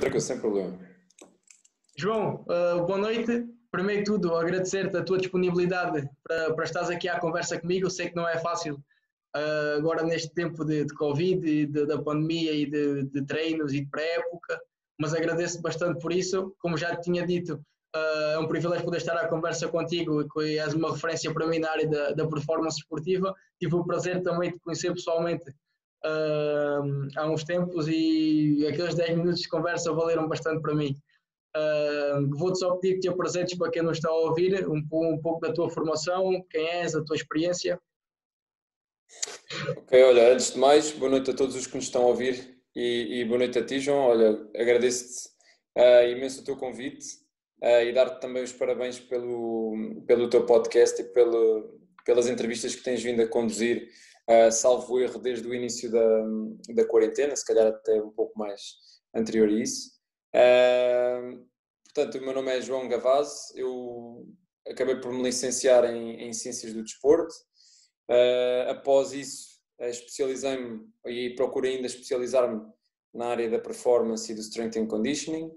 Tranquilo, sem problema. João, boa noite. Primeiro de tudo, agradecer-te a tua disponibilidade para estares aqui à conversa comigo. Eu sei que não é fácil agora neste tempo de Covid, da pandemia e de treinos e de pré-época, mas agradeço bastante por isso. Como já te tinha dito, é um privilégio poder estar à conversa contigo, que és uma referência para mim na área da performance esportiva. Tive o prazer também de te conhecer pessoalmente há uns tempos e aqueles 10 minutos de conversa valeram bastante para mim. Vou-te só pedir que te apresentes para quem não está a ouvir um pouco da tua formação, quem és, a tua experiência. Ok, olha, antes de mais, boa noite a todos os que nos estão a ouvir e boa noite a ti, João. Olha, agradeço-te imenso o teu convite e dar-te também os parabéns pelo teu podcast e pelas entrevistas que tens vindo a conduzir, salvo erro, desde o início da quarentena, se calhar até um pouco mais anterior a isso. Portanto, o meu nome é João Gavazzi, eu acabei por me licenciar em Ciências do Desporto. Após isso, especializei-me e procuro ainda especializar-me na área da performance e do strength and conditioning.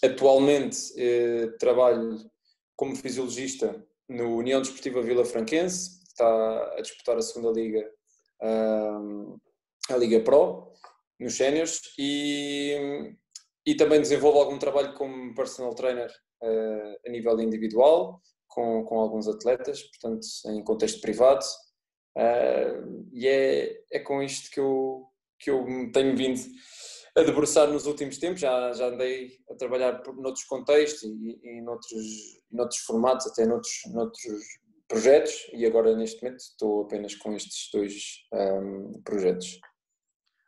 Atualmente trabalho como fisiologista no União Desportiva Vila Franquense, que está a disputar a segunda liga, a Liga Pro, nos séniores, e também desenvolvo algum trabalho como personal trainer a nível individual, com alguns atletas, portanto, em contexto privado. E é com isto que eu me tenho vindo a debruçar nos últimos tempos. Já andei a trabalhar noutros contextos e noutros formatos, até noutros projetos, e agora neste momento estou apenas com estes dois projetos.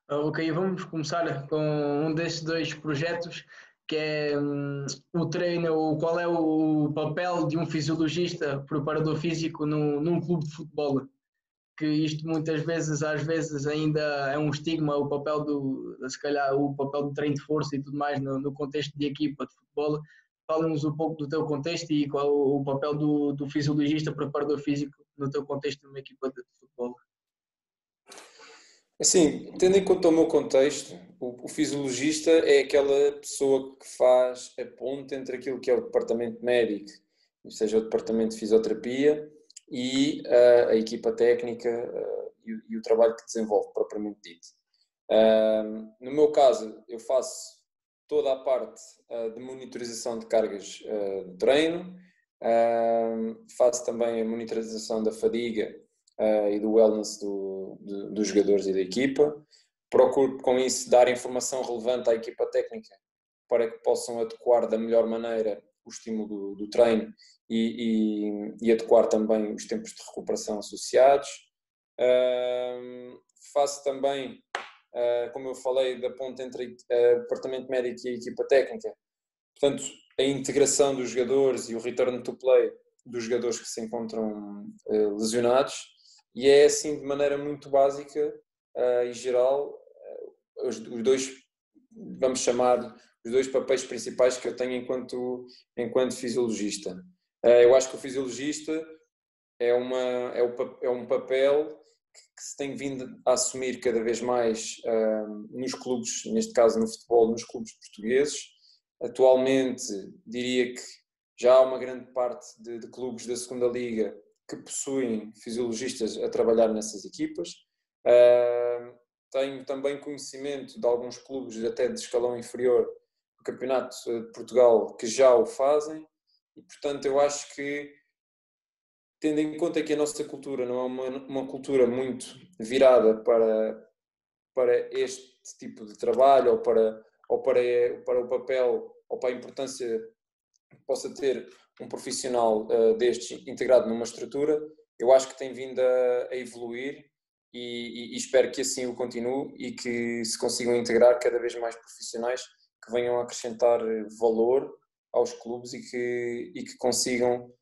Ok, vamos começar com um destes dois projetos, que é o treino, qual é o papel de um fisiologista, preparador físico num clube de futebol. Que isto muitas vezes, às vezes ainda é um estigma, o papel se calhar o papel do treino de força e tudo mais no contexto de equipa de futebol. Fala-nos um pouco do teu contexto e qual o papel do fisiologista, preparador físico no teu contexto de uma equipa de futebol. Assim, tendo em conta o meu contexto, o fisiologista é aquela pessoa que faz a ponte entre aquilo que é o departamento médico, ou seja, o departamento de fisioterapia, e a equipa técnica e o trabalho que desenvolve, propriamente dito. No meu caso, eu faço toda a parte de monitorização de cargas de treino, faço também a monitorização da fadiga e do wellness dos jogadores e da equipa. Procuro com isso dar informação relevante à equipa técnica para que possam adequar da melhor maneira o estímulo do treino e adequar também os tempos de recuperação associados. Faço também, como eu falei, da ponte entre o departamento médico e a equipa técnica, portanto, a integração dos jogadores e o return to play dos jogadores que se encontram lesionados. E é assim, de maneira muito básica e geral, os dois, vamos chamar, os dois papéis principais que eu tenho enquanto fisiologista. Eu acho que o fisiologista é um papel que se tem vindo a assumir cada vez mais nos clubes, neste caso no futebol, nos clubes portugueses. Atualmente, diria que já há uma grande parte de clubes da segunda liga que possuem fisiologistas a trabalhar nessas equipas. Tenho também conhecimento de alguns clubes até de escalão inferior do Campeonato de Portugal que já o fazem, e portanto eu acho que, tendo em conta que a nossa cultura não é uma cultura muito virada para este tipo de trabalho ou para o papel ou para a importância que possa ter um profissional destes integrado numa estrutura, eu acho que tem vindo a evoluir e espero que assim o continue e que se consigam integrar cada vez mais profissionais que venham a acrescentar valor aos clubes e que consigam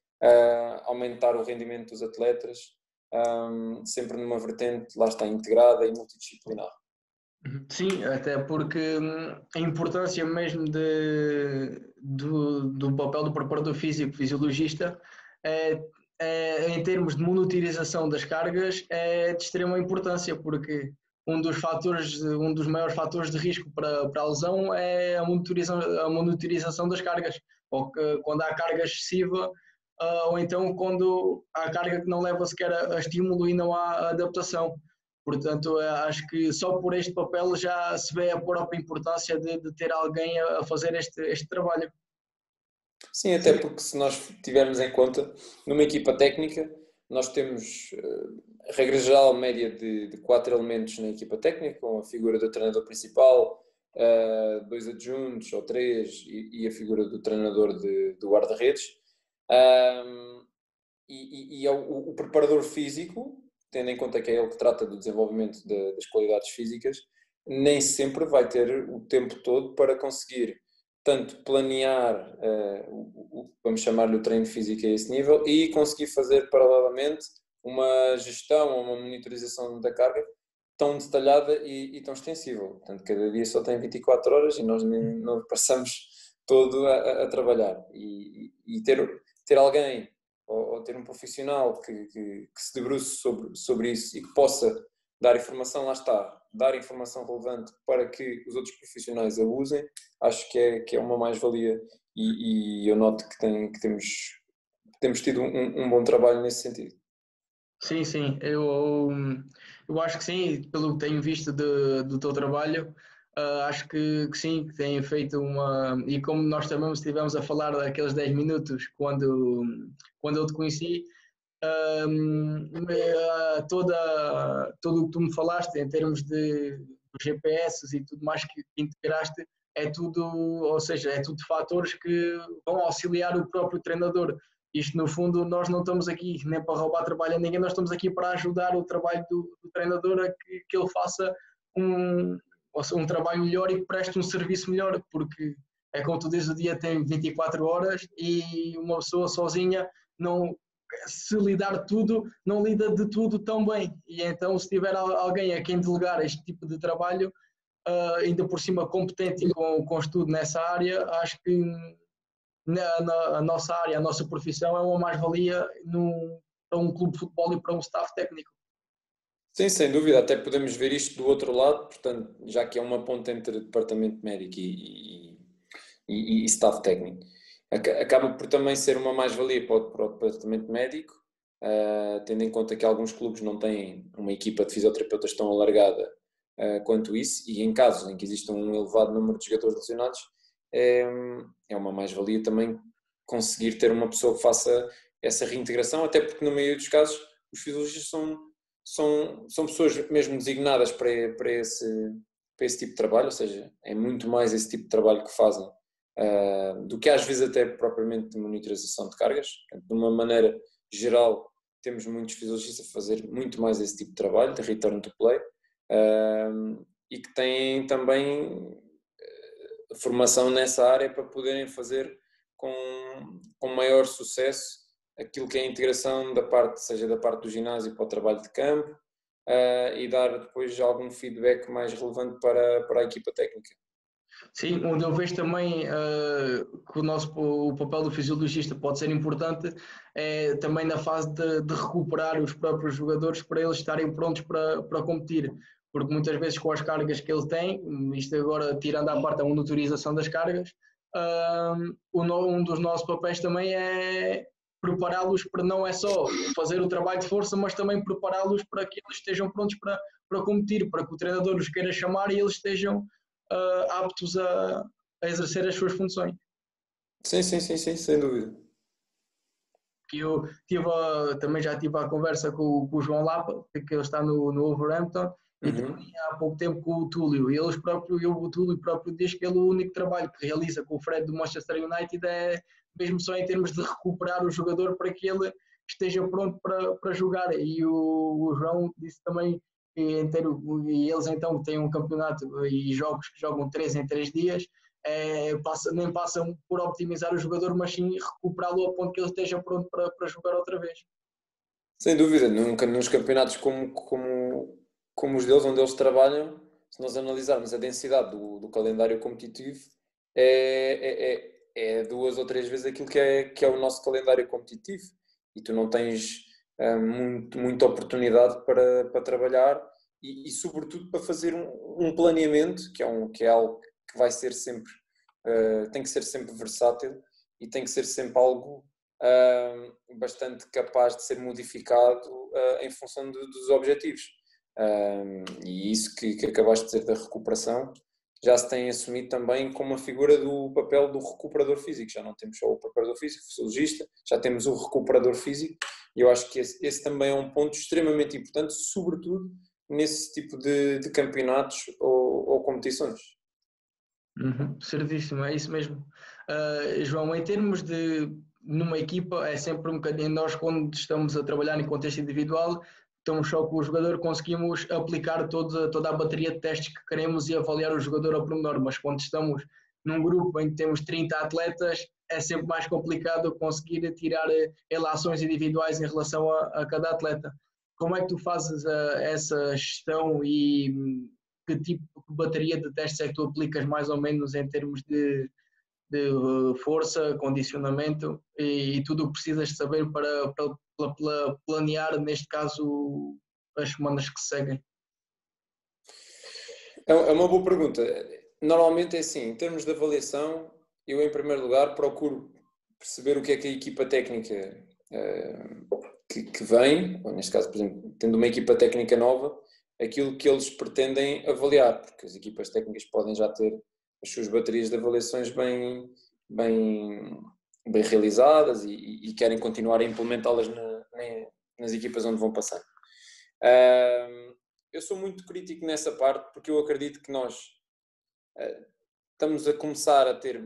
aumentar o rendimento dos atletas, sempre numa vertente, lá está, integrada e multidisciplinar. Sim, até porque a importância mesmo do papel do preparador físico, fisiologista, em termos de monitorização das cargas, é de extrema importância, porque um dos maiores fatores de risco para a lesão é a monitorização das cargas, ou quando há carga excessiva, ou então quando há carga que não leva sequer a estímulo e não há adaptação. Portanto, acho que só por este papel já se vê a própria importância de ter alguém a fazer este trabalho. Sim, até porque se nós tivermos em conta, numa equipa técnica, nós temos, regra geral, média de 4 elementos na equipa técnica, com a figura do treinador principal, 2 adjuntos ou 3 e a figura do treinador do guarda-redes. E é o preparador físico, tendo em conta que é ele que trata do desenvolvimento das qualidades físicas, nem sempre vai ter o tempo todo para conseguir tanto planear, vamos chamar-lhe o treino físico a esse nível, e conseguir fazer paralelamente uma gestão ou uma monitorização da carga tão detalhada e tão extensível. Portanto, cada dia só tem 24 horas e nós não passamos todo a trabalhar. E ter alguém ou ter um profissional que se debruce sobre isso e que possa dar informação, lá está, dar informação relevante para que os outros profissionais a usem, acho que é uma mais-valia e eu noto que temos tido um bom trabalho nesse sentido. Sim, sim, eu acho que sim, pelo que tenho visto do teu trabalho, acho que sim, que têm feito uma. E como nós também estivemos a falar daqueles 10 minutos quando eu te conheci, tudo o que tu me falaste em termos de GPS e tudo mais que integraste, é tudo, ou seja, é tudo fatores que vão auxiliar o próprio treinador. Isto, no fundo, nós não estamos aqui nem para roubar trabalho a ninguém, nós estamos aqui para ajudar o trabalho do treinador a que ele faça um trabalho melhor e que preste um serviço melhor, porque é como tu dizes, o dia tem 24 horas e uma pessoa sozinha não, se lidar tudo, não lida de tudo tão bem. E então, se tiver alguém a quem delegar este tipo de trabalho, ainda por cima competente e com estudo nessa área, acho que a nossa área, a nossa profissão é uma mais-valia para um clube de futebol e para um staff técnico. Sim, sem dúvida, até podemos ver isto do outro lado, portanto, já que é uma ponte entre departamento médico e staff técnico. Acaba por também ser uma mais-valia para o departamento médico, tendo em conta que alguns clubes não têm uma equipa de fisioterapeutas tão alargada quanto isso, e em casos em que exista um elevado número de jogadores lesionados, é uma mais-valia também conseguir ter uma pessoa que faça essa reintegração, até porque no meio dos casos os fisiologistas são pessoas mesmo designadas para esse tipo de trabalho, ou seja, é muito mais esse tipo de trabalho que fazem do que às vezes até propriamente de monitorização de cargas. Portanto, de uma maneira geral, temos muitos fisiologistas a fazer muito mais esse tipo de trabalho, de return to play, e que têm também formação nessa área para poderem fazer com maior sucesso aquilo que é a integração da parte, seja da parte do ginásio para o trabalho de campo, e dar depois algum feedback mais relevante para a equipa técnica. Sim, onde eu vejo também que o papel do fisiologista pode ser importante é também na fase de recuperar os próprios jogadores para eles estarem prontos para competir, porque muitas vezes com as cargas que ele tem, isto agora tirando à parte a monitorização das cargas, um dos nossos papéis também é prepará-los para não é só fazer o trabalho de força, mas também prepará-los para que eles estejam prontos para competir, para que o treinador os queira chamar e eles estejam aptos a exercer as suas funções. Sim, sem dúvida. Eu também já tive a conversa com o João Lapa, que ele está no Wolverhampton, e também há pouco tempo com o Túlio. E o Túlio próprio diz que ele, o único trabalho que realiza com o Fred do Manchester United é mesmo só em termos de recuperar o jogador para que ele esteja pronto para jogar. E o João disse também e eles então têm um campeonato e jogos que jogam 3 em 3 dias, nem passam por optimizar o jogador, mas sim recuperá-lo ao ponto que ele esteja pronto para jogar outra vez. Sem dúvida, nunca nos campeonatos como os deles, onde eles trabalham, se nós analisarmos a densidade do calendário competitivo, é 2 ou 3 vezes aquilo que é o nosso calendário competitivo, e tu não tens muita oportunidade para trabalhar, e sobretudo para fazer um planeamento, que é algo que vai ser sempre, tem que ser sempre versátil e tem que ser sempre algo bastante capaz de ser modificado em função dos objetivos. E isso que acabaste de dizer da recuperação, já se tem assumido também como a figura do papel do recuperador físico. Já não temos só o preparador físico, o fisiologista, já temos o recuperador físico, e eu acho que esse também é um ponto extremamente importante, sobretudo nesse tipo de campeonatos ou competições. Certíssimo, é isso mesmo. João, em termos de numa equipa, é sempre um bocadinho, nós quando estamos a trabalhar em contexto individual, estamos só com o jogador, conseguimos aplicar toda a bateria de testes que queremos e avaliar o jogador ao pormenor, mas quando estamos num grupo em que temos 30 atletas, é sempre mais complicado conseguir tirar relações individuais em relação a cada atleta. Como é que tu fazes essa gestão e que tipo de bateria de testes é que tu aplicas mais ou menos em termos de força, condicionamento e tudo o que precisas de saber para planear, neste caso, as semanas que seguem? É uma boa pergunta. Normalmente é assim, em termos de avaliação, eu em primeiro lugar procuro perceber o que é que a equipa técnica que vem, ou neste caso, por exemplo, tendo uma equipa técnica nova, aquilo que eles pretendem avaliar, porque as equipas técnicas podem já ter as suas baterias de avaliações bem realizadas e querem continuar a implementá-las nas equipas onde vão passar. Eu sou muito crítico nessa parte porque eu acredito que nós estamos a começar a ter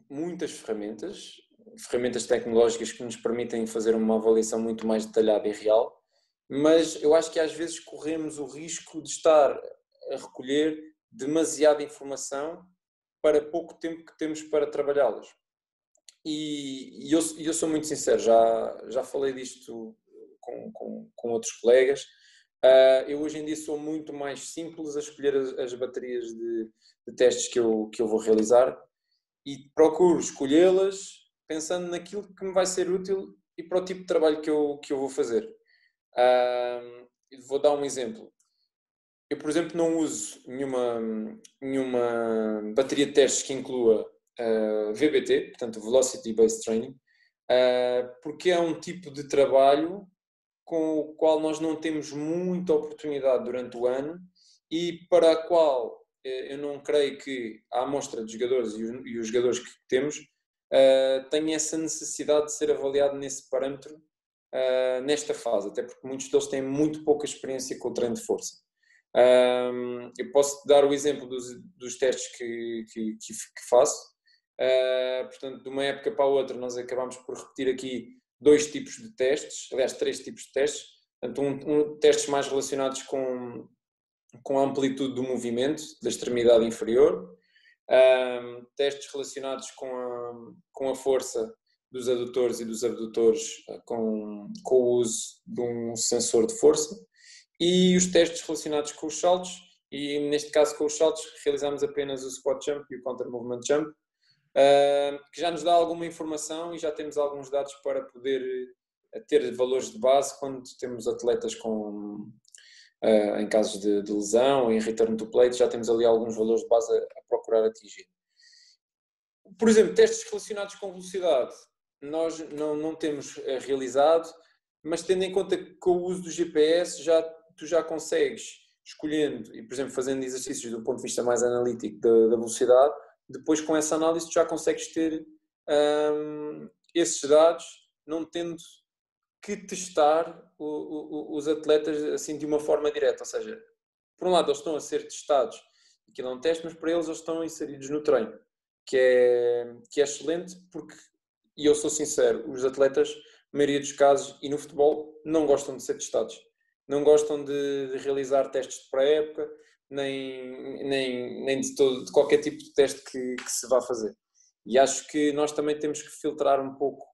muitas ferramentas tecnológicas que nos permitem fazer uma avaliação muito mais detalhada e real, mas eu acho que às vezes corremos o risco de estar a recolher demasiada informação para pouco tempo que temos para trabalhá-las. E eu sou muito sincero, já falei disto com outros colegas. Eu hoje em dia sou muito mais simples a escolher as baterias de testes que eu vou realizar e procuro escolhê-las pensando naquilo que me vai ser útil e para o tipo de trabalho que eu vou fazer. Vou dar um exemplo. Eu, por exemplo, não uso nenhuma bateria de testes que inclua VBT, portanto Velocity Based Training, porque é um tipo de trabalho com o qual nós não temos muita oportunidade durante o ano e para a qual eu não creio que a amostra de jogadores e os jogadores que temos tenham essa necessidade de ser avaliado nesse parâmetro nesta fase, até porque muitos deles têm muito pouca experiência com o treino de força. Eu posso dar o exemplo dos testes que faço. Portanto, de uma época para a outra nós acabamos por repetir aqui 2 tipos de testes, aliás 3 tipos de testes. Portanto, testes mais relacionados com a amplitude do movimento da extremidade inferior, testes relacionados com a força dos adutores e dos abdutores com o uso de um sensor de força, e os testes relacionados com os saltos, e neste caso com os saltos realizamos apenas o squat jump e o counter movement jump, que já nos dá alguma informação e já temos alguns dados para poder ter valores de base quando temos atletas em casos de lesão, em return to plate, já temos ali alguns valores de base a procurar atingir. Por exemplo, testes relacionados com velocidade, nós não temos realizado, mas tendo em conta que com o uso do GPS tu já consegues, escolhendo e, por exemplo, fazendo exercícios do ponto de vista mais analítico da velocidade, depois com essa análise tu já consegues ter esses dados, não tendo que testar os atletas assim de uma forma direta. Ou seja, por um lado eles estão a ser testados, aquilo é um teste, mas para eles estão inseridos no treino, que é excelente porque, e eu sou sincero, os atletas, na maioria dos casos, e no futebol, não gostam de ser testados. Não gostam de realizar testes de pré-época, nem de qualquer tipo de teste que se vá fazer. E acho que nós também temos que filtrar um pouco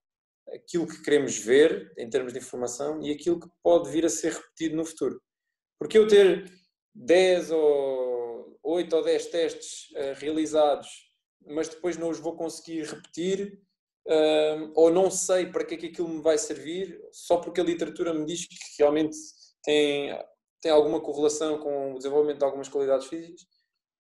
aquilo que queremos ver em termos de informação e aquilo que pode vir a ser repetido no futuro. Porque eu ter 10 ou 8 ou 10 testes realizados, mas depois não os vou conseguir repetir, ou não sei para que é que aquilo me vai servir, só porque a literatura me diz que realmente tem alguma correlação com o desenvolvimento de algumas qualidades físicas.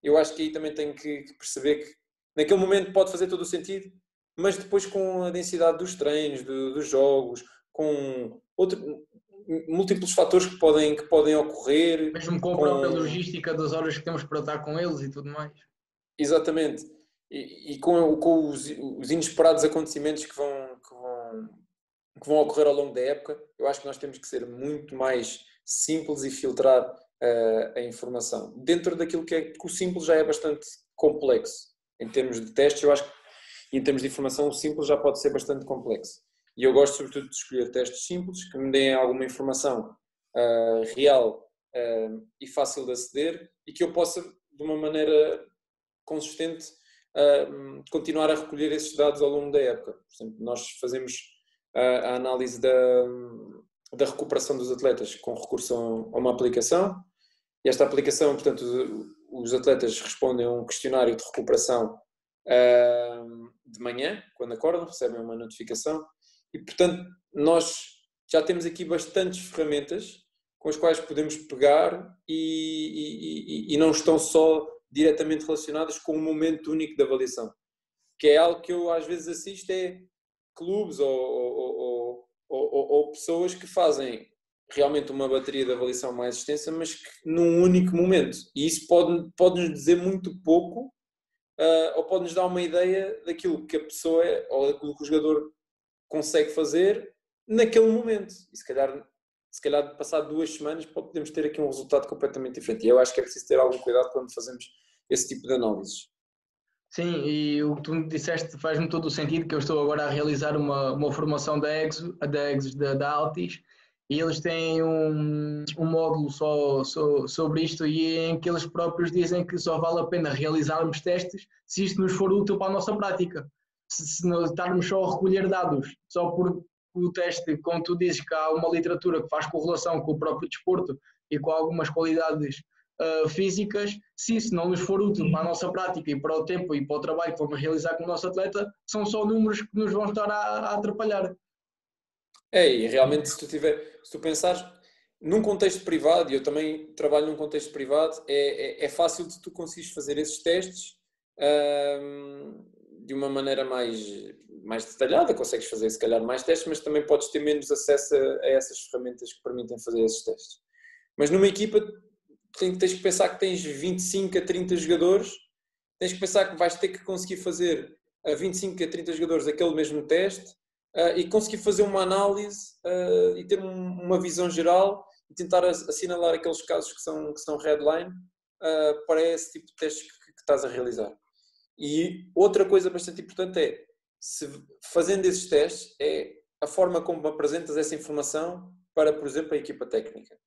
Eu acho que aí também tenho que perceber que naquele momento pode fazer todo o sentido, mas depois com a densidade dos treinos, dos jogos, com múltiplos fatores que podem ocorrer. Mesmo com a própria logística das horas que temos para estar com eles e tudo mais. Exatamente. E com os inesperados acontecimentos que vão ocorrer ao longo da época, eu acho que nós temos que ser muito mais simples e filtrar a informação. Dentro daquilo que o simples já é bastante complexo. Em termos de testes, eu acho que em termos de informação, o simples já pode ser bastante complexo. E eu gosto sobretudo de escolher testes simples, que me deem alguma informação real e fácil de aceder e que eu possa, de uma maneira consistente, continuar a recolher esses dados ao longo da época. Por exemplo, nós fazemos a análise da recuperação dos atletas com recurso a uma aplicação. E esta aplicação, portanto, os atletas respondem a um questionário de recuperação de manhã, quando acordam, recebem uma notificação. E, portanto, nós já temos aqui bastantes ferramentas com as quais podemos pegar e não estão só diretamente relacionadas com um momento único de avaliação. Que é algo que eu às vezes assisto, é clubes ou pessoas que fazem realmente uma bateria de avaliação mais extensa, mas que num único momento. E isso pode-nos dizer muito pouco ou pode-nos dar uma ideia daquilo que a pessoa é ou daquilo que o jogador consegue fazer naquele momento. E se calhar passado 2 semanas podemos ter aqui um resultado completamente diferente. E eu acho que é preciso ter algum cuidado quando fazemos esse tipo de análises. Sim, e o que tu me disseste faz-me todo o sentido, que eu estou agora a realizar uma formação da Altis, e eles têm um módulo só sobre isto, e em que eles próprios dizem que só vale a pena realizarmos testes se isto nos for útil para a nossa prática. Se não estarmos só a recolher dados, só por o teste, como tu dizes, que há uma literatura que faz correlação com o próprio desporto e com algumas qualidades físicas, se isso não nos for útil para a nossa prática e para o tempo e para o trabalho que vamos realizar com o nosso atleta, são só números que nos vão estar a atrapalhar. E realmente se tu pensares num contexto privado, e eu também trabalho num contexto privado, é fácil de tu conseguires fazer esses testes de uma maneira mais detalhada, consegues fazer se calhar mais testes, mas também podes ter menos acesso a essas ferramentas que permitem fazer esses testes. Mas numa equipa tens que pensar que tens 25 a 30 jogadores, tens que pensar que vais ter que conseguir fazer a 25 a 30 jogadores aquele mesmo teste e conseguir fazer uma análise e ter uma visão geral e tentar assinalar aqueles casos que são headline para esse tipo de testes que estás a realizar. E outra coisa bastante importante é, se fazendo esses testes, é a forma como apresentas essa informação para, por exemplo, a equipa técnica.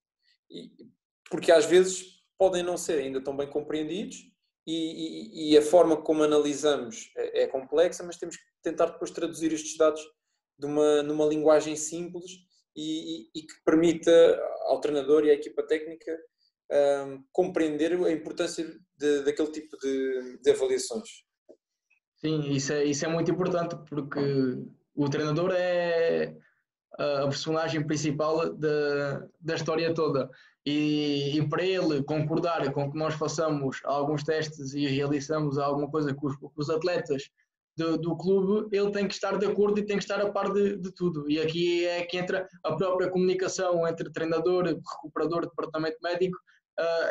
Porque às vezes podem não ser ainda tão bem compreendidos e a forma como analisamos é complexa, mas temos que tentar depois traduzir estes dados numa linguagem simples e que permita ao treinador e à equipa técnica compreender a importância daquele tipo de avaliações. Sim, isso é muito importante, porque o treinador é a personagem principal da história toda. E para ele concordar com que nós façamos alguns testes e realizamos alguma coisa com os atletas do clube, ele tem que estar de acordo e tem que estar a par de tudo. E aqui é que entra a própria comunicação entre treinador, recuperador, departamento médico,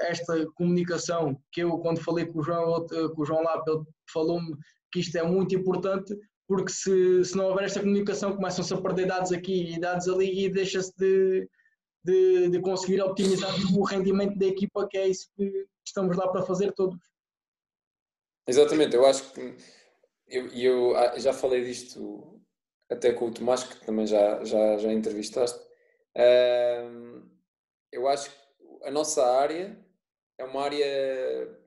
esta comunicação que eu, quando falei com o João lá, ele falou-me que isto é muito importante, porque se não houver esta comunicação, começam-se a perder dados aqui e dados ali e deixa-se de conseguir optimizar o rendimento da equipa, que é isso que estamos lá para fazer todos. Exatamente, eu acho que eu já falei disto até com o Tomás, que também já entrevistaste. Eu acho que a nossa área é uma área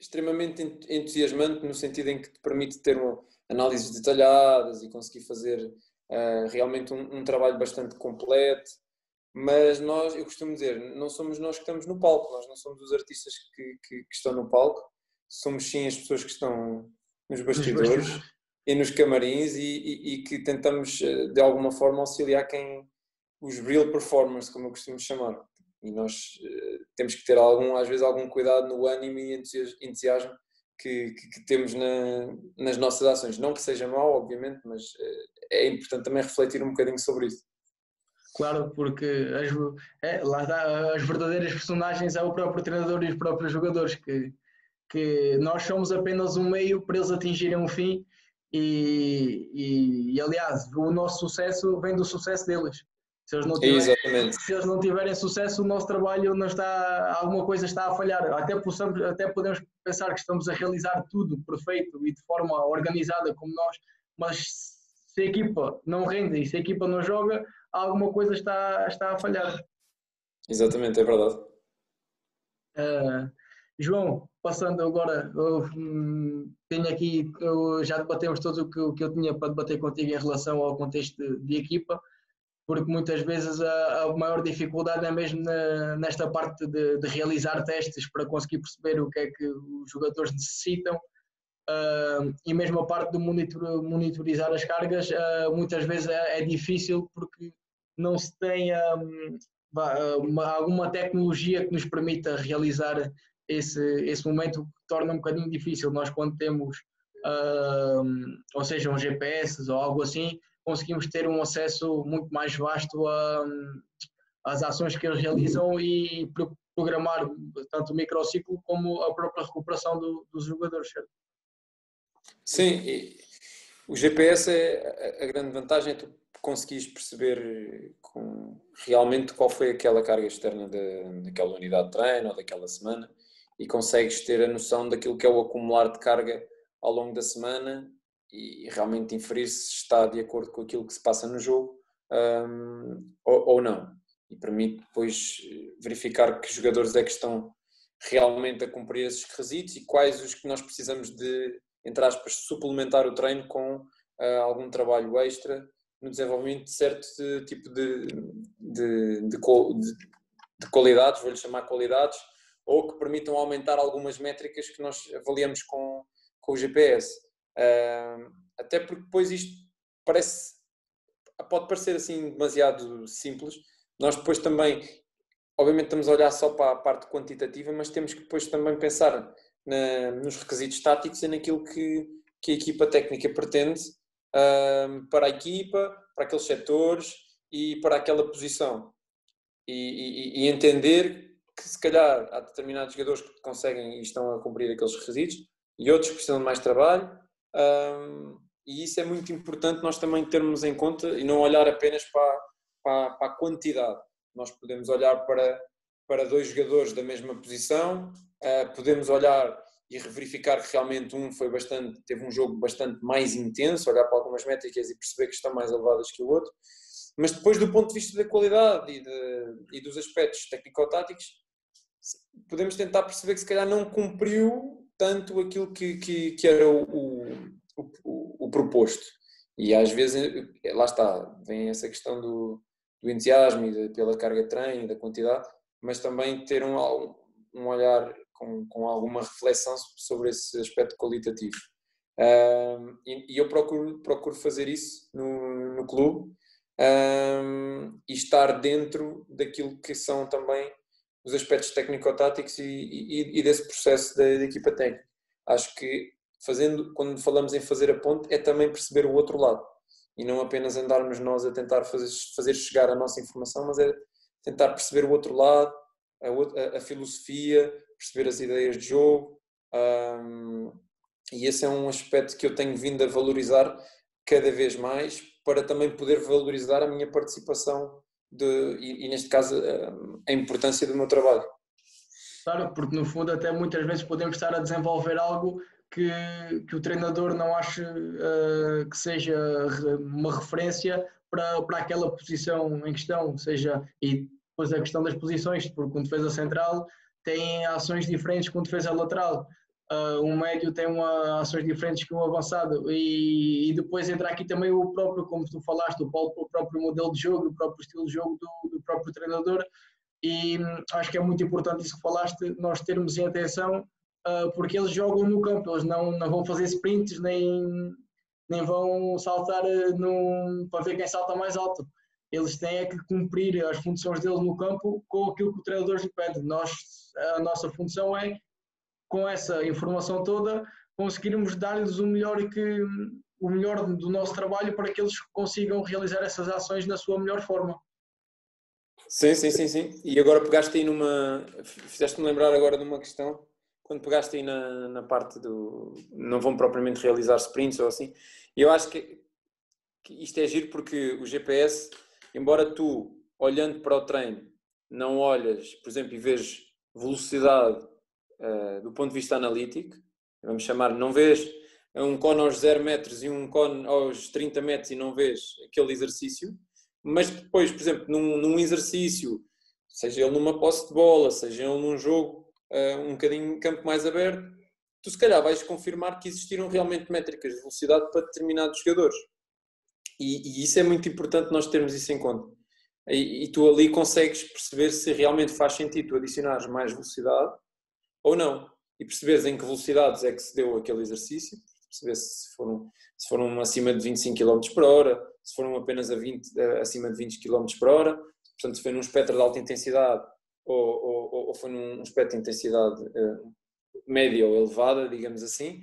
extremamente entusiasmante, no sentido em que te permite ter análises detalhadas e conseguir fazer realmente um trabalho bastante completo, mas eu costumo dizer, não somos nós que estamos no palco, nós não somos os artistas que estão no palco, somos sim as pessoas que estão nos bastidores e nos camarins e que tentamos de alguma forma auxiliar os real performers, como eu costumo chamar. e nós temos que ter às vezes algum cuidado no ânimo e entusiasmo que temos nas nossas ações. Não que seja mau, obviamente, mas é importante também refletir um bocadinho sobre isso. Claro, porque lá está, as verdadeiras personagens é o próprio treinador e os próprios jogadores, que nós somos apenas um meio para eles atingirem um fim e aliás, o nosso sucesso vem do sucesso deles. Se eles não tiverem sucesso, o nosso trabalho não está, alguma coisa está a falhar. Até podemos pensar que estamos a realizar tudo perfeito e de forma organizada como nós, mas se a equipa não rende e se a equipa não joga, alguma coisa está a falhar. Exatamente, é verdade. João, passando agora, tenho aqui, já debatemos tudo o que eu tinha para debater contigo em relação ao contexto de equipa, porque muitas vezes a maior dificuldade é mesmo nesta parte de realizar testes para conseguir perceber o que é que os jogadores necessitam, e mesmo a parte de monitorizar as cargas, muitas vezes é difícil porque não se tem alguma tecnologia que nos permita realizar esse momento, que torna um bocadinho difícil. Nós, quando temos, ou seja, um GPS ou algo assim, conseguimos ter um acesso muito mais vasto às ações que eles realizam e programar tanto o microciclo como a própria recuperação dos jogadores, certo? Sim, o GPS a grande vantagem é tu conseguires perceber realmente qual foi aquela carga externa daquela unidade de treino ou daquela semana e consegues ter a noção daquilo que é o acumular de carga ao longo da semana e realmente inferir se está de acordo com aquilo que se passa no jogo ou não. E permite depois verificar que jogadores é que estão realmente a cumprir esses requisitos e quais os que nós precisamos de, entre aspas, suplementar o treino com algum trabalho extra no desenvolvimento de certo tipo de qualidades, vou-lhe chamar qualidades, ou que permitam aumentar algumas métricas que nós avaliamos com o GPS. Até porque depois isto pode parecer assim demasiado simples. Nós depois também, obviamente estamos a olhar só para a parte quantitativa, mas temos que depois também pensar nos requisitos táticos e naquilo que a equipa técnica pretende para a equipa, para aqueles setores e para aquela posição. E entender que se calhar há determinados jogadores que conseguem e estão a cumprir aqueles requisitos e outros que precisam de mais trabalho. E isso é muito importante nós também termos em conta e não olhar apenas para a quantidade. Nós podemos olhar para dois jogadores da mesma posição, podemos olhar e verificar que realmente teve um jogo bastante mais intenso, olhar para algumas métricas e perceber que estão mais elevadas que o outro, mas depois do ponto de vista da qualidade e dos aspectos técnico-táticos, podemos tentar perceber que se calhar não cumpriu tanto aquilo que era o proposto. E às vezes, lá está, vem essa questão do entusiasmo e pela carga de treino e da quantidade, mas também ter um olhar com alguma reflexão sobre esse aspecto qualitativo. E eu procuro fazer isso no clube e estar dentro daquilo que são também os aspectos técnico-táticos e desse processo da equipa técnica. Acho que quando falamos em fazer a ponte, é também perceber o outro lado e não apenas andarmos nós a tentar fazer chegar a nossa informação, mas é tentar perceber o outro lado, a filosofia, perceber as ideias de jogo, e esse é um aspecto que eu tenho vindo a valorizar cada vez mais para também poder valorizar a minha participação e neste caso a importância do meu trabalho. Claro, porque no fundo até muitas vezes podemos estar a desenvolver algo que o treinador não ache que seja uma referência para aquela posição em questão, e depois a questão das posições, porque um defesa central tem ações diferentes com um defesa lateral, um médio tem ações diferentes que um avançado, e depois entra aqui também o próprio, como tu falaste, o próprio modelo de jogo, o próprio estilo de jogo do próprio treinador. E acho que é muito importante isso que falaste, nós termos em atenção, porque eles jogam no campo, eles não vão fazer sprints, nem vão saltar para ver quem salta mais alto. eles têm é que cumprir as funções deles no campo com aquilo que o treinador lhes pede. A nossa função é, com essa informação toda, conseguirmos dar-lhes o melhor do nosso trabalho para que eles consigam realizar essas ações na sua melhor forma. Sim. E agora pegaste aí fizeste-me lembrar agora de uma questão, quando pegaste aí na parte do... Não vão propriamente realizar sprints ou assim. E eu acho que isto é giro porque o GPS, embora tu, olhando para o treino, não olhas, por exemplo, e vês velocidade do ponto de vista analítico, vamos chamar, não vês um cone aos 0 metros e um cone aos 30 metros e não vês aquele exercício, mas depois, por exemplo, num exercício, seja ele numa posse de bola, seja ele num jogo um bocadinho campo mais aberto, tu se calhar vais confirmar que existiram realmente métricas de velocidade para determinados jogadores. E isso é muito importante nós termos isso em conta. E tu ali consegues perceber se realmente faz sentido tu adicionares mais velocidade ou não. E perceberes em que velocidades é que se deu aquele exercício, perceber se foram acima de 25 km por hora, se foram apenas acima de 20 km por hora, portanto se foi num espectro de alta intensidade ou foi num espectro de intensidade média ou elevada, digamos assim,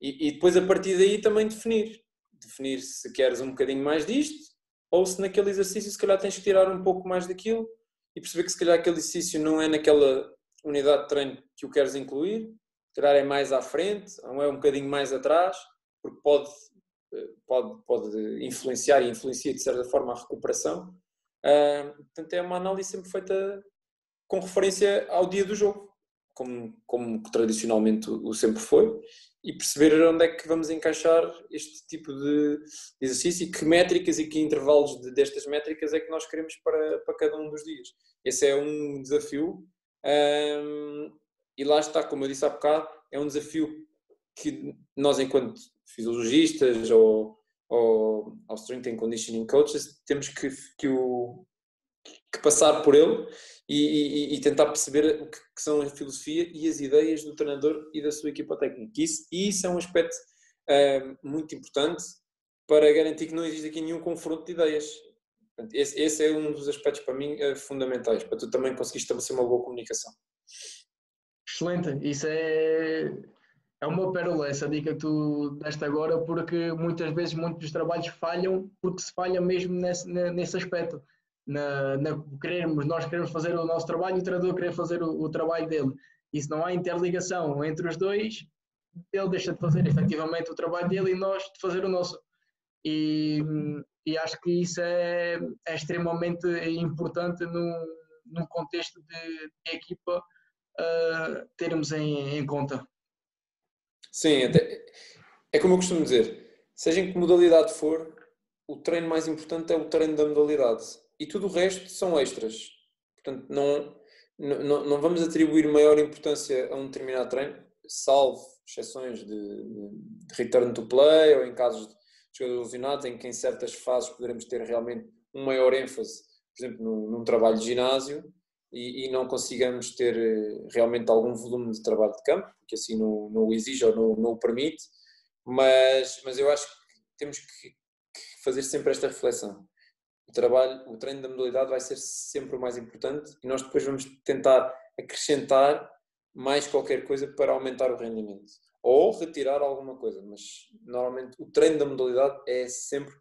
e depois a partir daí também definir se queres um bocadinho mais disto ou se naquele exercício se calhar tens que tirar um pouco mais daquilo e perceber que se calhar aquele exercício não é naquela unidade de treino que o queres incluir, se calhar é mais à frente ou é um bocadinho mais atrás, porque pode influenciar e influencia de certa forma a recuperação. Portanto é uma análise sempre feita com referência ao dia do jogo, como tradicionalmente o sempre foi, e perceber onde é que vamos encaixar este tipo de exercício e que métricas e que intervalos destas métricas é que nós queremos para cada um dos dias. Esse é um desafio e lá está, como eu disse há bocado, é um desafio que nós enquanto fisiologistas ou strength and conditioning coaches temos que passar por ele e tentar perceber o que são a filosofia e as ideias do treinador e da sua equipa técnica. Isso é um aspecto muito importante para garantir que não existe aqui nenhum confronto de ideias. Portanto, esse é um dos aspectos para mim fundamentais, para tu também conseguir estabelecer uma boa comunicação. Excelente, isso é uma pérola, essa dica que tu deste agora, porque muitas vezes muitos dos trabalhos falham porque se falha mesmo nesse aspecto. Nós queremos fazer o nosso trabalho e o treinador quer fazer o trabalho dele. E se não há interligação entre os dois, ele deixa de fazer efetivamente o trabalho dele e nós de fazer o nosso. E acho que isso é extremamente importante num contexto de equipa termos em conta. Sim, é como eu costumo dizer, seja em que modalidade for, o treino mais importante é o treino da modalidade e tudo o resto são extras. Portanto, não vamos atribuir maior importância a um determinado treino, salvo exceções de return to play ou em casos de jogadores lesionados, em que em certas fases poderemos ter realmente um maior ênfase, por exemplo, num trabalho de ginásio e não consigamos ter realmente algum volume de trabalho de campo, porque assim não o exige ou não o permite, mas eu acho que temos que fazer sempre esta reflexão. O treino da modalidade vai ser sempre o mais importante e nós depois vamos tentar acrescentar mais qualquer coisa para aumentar o rendimento ou retirar alguma coisa, mas normalmente o treino da modalidade é sempre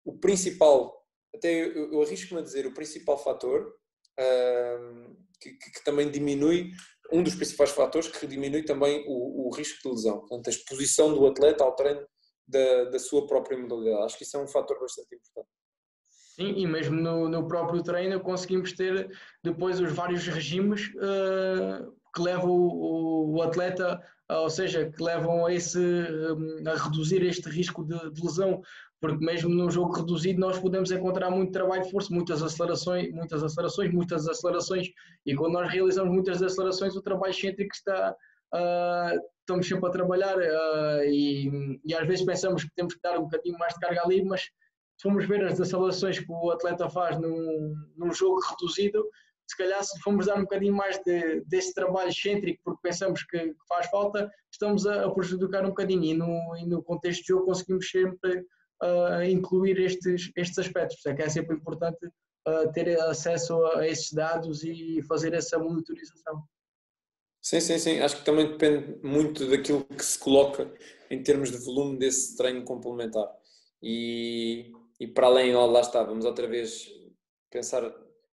o principal, até eu arrisco-me a dizer, o principal fator que também diminui, um dos principais fatores que diminui também o risco de lesão, portanto a exposição do atleta ao treino da sua própria modalidade. Acho que isso é um fator bastante importante. Sim, e mesmo no próprio treino conseguimos ter depois os vários regimes que levam o atleta, ou seja, que levam a reduzir este risco de lesão, porque mesmo num jogo reduzido nós podemos encontrar muito trabalho de força, muitas acelerações, e quando nós realizamos muitas acelerações o trabalho excêntrico estamos sempre a trabalhar e às vezes pensamos que temos que dar um bocadinho mais de carga ali, mas se formos ver as acelerações que o atleta faz num jogo reduzido, se calhar se formos dar um bocadinho mais desse trabalho excêntrico porque pensamos que faz falta, estamos a prejudicar um bocadinho e no contexto de jogo conseguimos sempre incluir estes aspectos. É que é sempre importante ter acesso a esses dados e fazer essa monitorização. Sim, sim, sim. Acho que também depende muito daquilo que se coloca em termos de volume desse treino complementar. E para além, lá está, vamos outra vez pensar,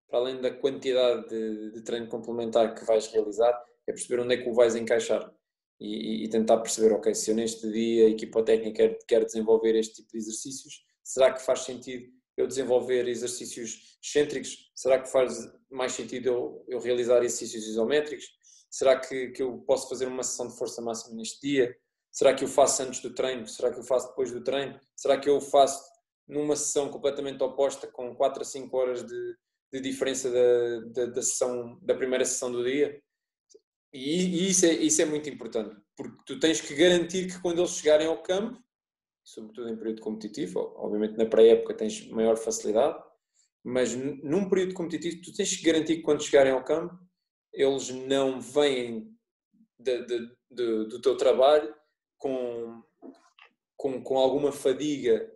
para além da quantidade de treino complementar que vais realizar, é perceber onde é que o vais encaixar. E tentar perceber, ok, se eu neste dia a equipa técnica quer desenvolver este tipo de exercícios, será que faz sentido eu desenvolver exercícios excêntricos? Será que faz mais sentido eu realizar exercícios isométricos? Será que eu posso fazer uma sessão de força máxima neste dia? Será que eu faço antes do treino? Será que eu faço depois do treino? Será que eu faço numa sessão completamente oposta, com 4 a 5 horas de diferença da primeira sessão do dia? E isso é muito importante, porque tu tens que garantir que quando eles chegarem ao campo, sobretudo em período competitivo, obviamente na pré-época tens maior facilidade, mas num período competitivo tu tens que garantir que quando chegarem ao campo eles não vêm do teu trabalho com alguma fadiga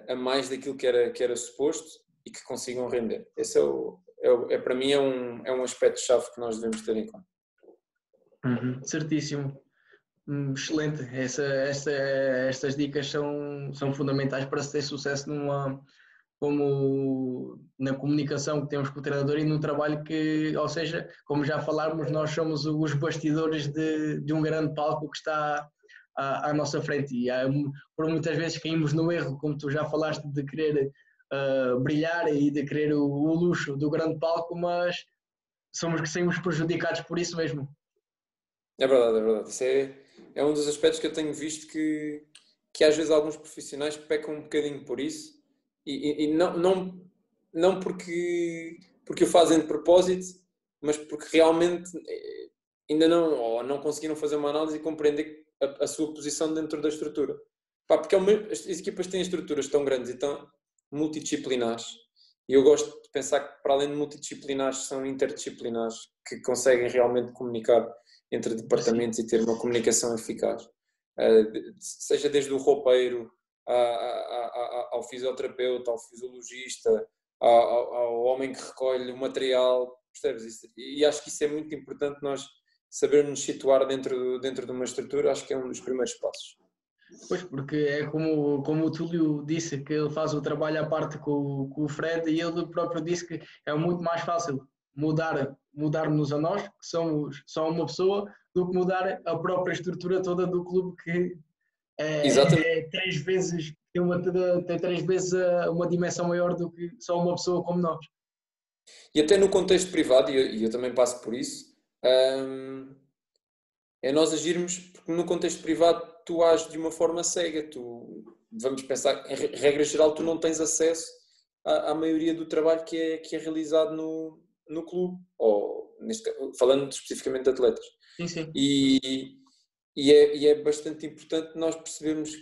a mais daquilo que era suposto e que consigam render. Esse para mim é um aspecto-chave que nós devemos ter em conta. Certíssimo. Excelente. Estas dicas são fundamentais para se ter sucesso como na comunicação que temos com o treinador e no trabalho que, ou seja, como já falámos, nós somos os bastidores de um grande palco que está à nossa frente e por muitas vezes caímos no erro, como tu já falaste, de querer brilhar e de querer o luxo do grande palco, mas saímos prejudicados por isso mesmo. É verdade, é verdade. Isso é um dos aspectos que eu tenho visto que às vezes alguns profissionais pecam um bocadinho por isso e não porque o fazem de propósito, mas porque realmente ainda não conseguiram fazer uma análise e compreender a sua posição dentro da estrutura. Porque as equipas têm estruturas tão grandes e tão multidisciplinares, e eu gosto de pensar que para além de multidisciplinares são interdisciplinares, que conseguem realmente comunicar entre departamentos e ter uma comunicação eficaz. Seja desde o roupeiro ao fisioterapeuta, ao fisiologista, ao homem que recolhe o material, percebes isso? E acho que isso é muito importante, nós sabermos situar dentro de uma estrutura, acho que é um dos primeiros passos. Pois, porque é como o Túlio disse, que ele faz o trabalho à parte com o Fred e ele próprio disse que é muito mais fácil mudar-nos a nós, que somos só uma pessoa, do que mudar a própria estrutura toda do clube, que é 3 vezes, tem 3 vezes uma dimensão maior do que só uma pessoa como nós. E até no contexto privado, e eu também passo por isso, é nós agirmos, porque no contexto privado tu ages de uma forma cega, vamos pensar, em regra geral tu não tens acesso à maioria do trabalho que é realizado no clube, ou falando especificamente de atletas. Sim, sim. E é bastante importante nós percebermos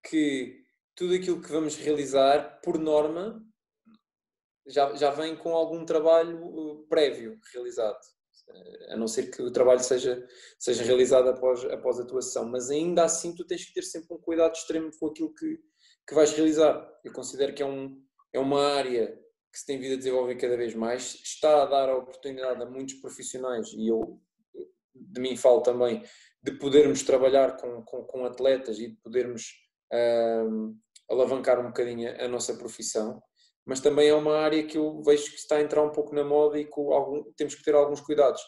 que tudo aquilo que vamos realizar, por norma, já vem com algum trabalho prévio realizado, a não ser que o trabalho seja realizado após a tua sessão, mas ainda assim tu tens que ter sempre um cuidado extremo com aquilo que vais realizar. Eu considero que é uma área que se tem vindo a desenvolver cada vez mais, está a dar a oportunidade a muitos profissionais, e eu de mim falo também, de podermos trabalhar com atletas e de podermos alavancar um bocadinho a nossa profissão, mas também é uma área que eu vejo que está a entrar um pouco na moda e que temos que ter alguns cuidados.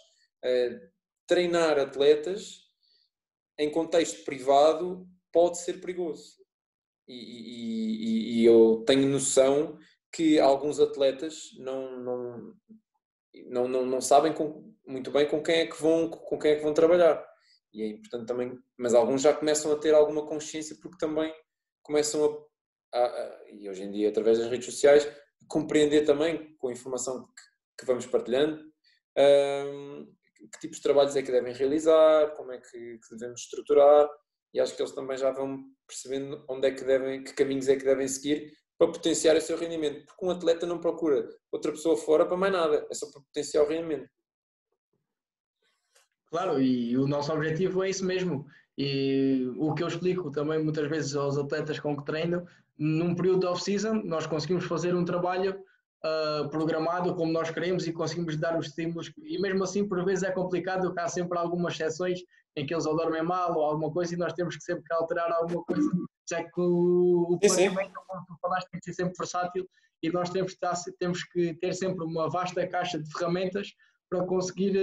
Treinar atletas em contexto privado pode ser perigoso. E eu tenho noção que alguns atletas não sabem muito bem com quem é que vão trabalhar. E é importante também, mas alguns já começam a ter alguma consciência porque também começam e hoje em dia através das redes sociais, compreender também com a informação que vamos partilhando que tipos de trabalhos é que devem realizar, como é que devemos estruturar, e acho que eles também já vão percebendo que caminhos é que devem seguir para potenciar o seu rendimento, porque um atleta não procura outra pessoa fora para mais nada, é só para potenciar o rendimento. Claro, e o nosso objetivo é isso mesmo, E o que eu explico também muitas vezes aos atletas com que treino, num período de off-season, nós conseguimos fazer um trabalho programado como nós queremos e conseguimos dar os estímulos. E mesmo assim, por vezes é complicado, porque há sempre algumas exceções em que eles ou dormem mal ou alguma coisa e nós temos que sempre alterar alguma coisa. Já que o planeamento, como tu falaste, tem que ser sempre versátil e nós temos que ter sempre uma vasta caixa de ferramentas para conseguir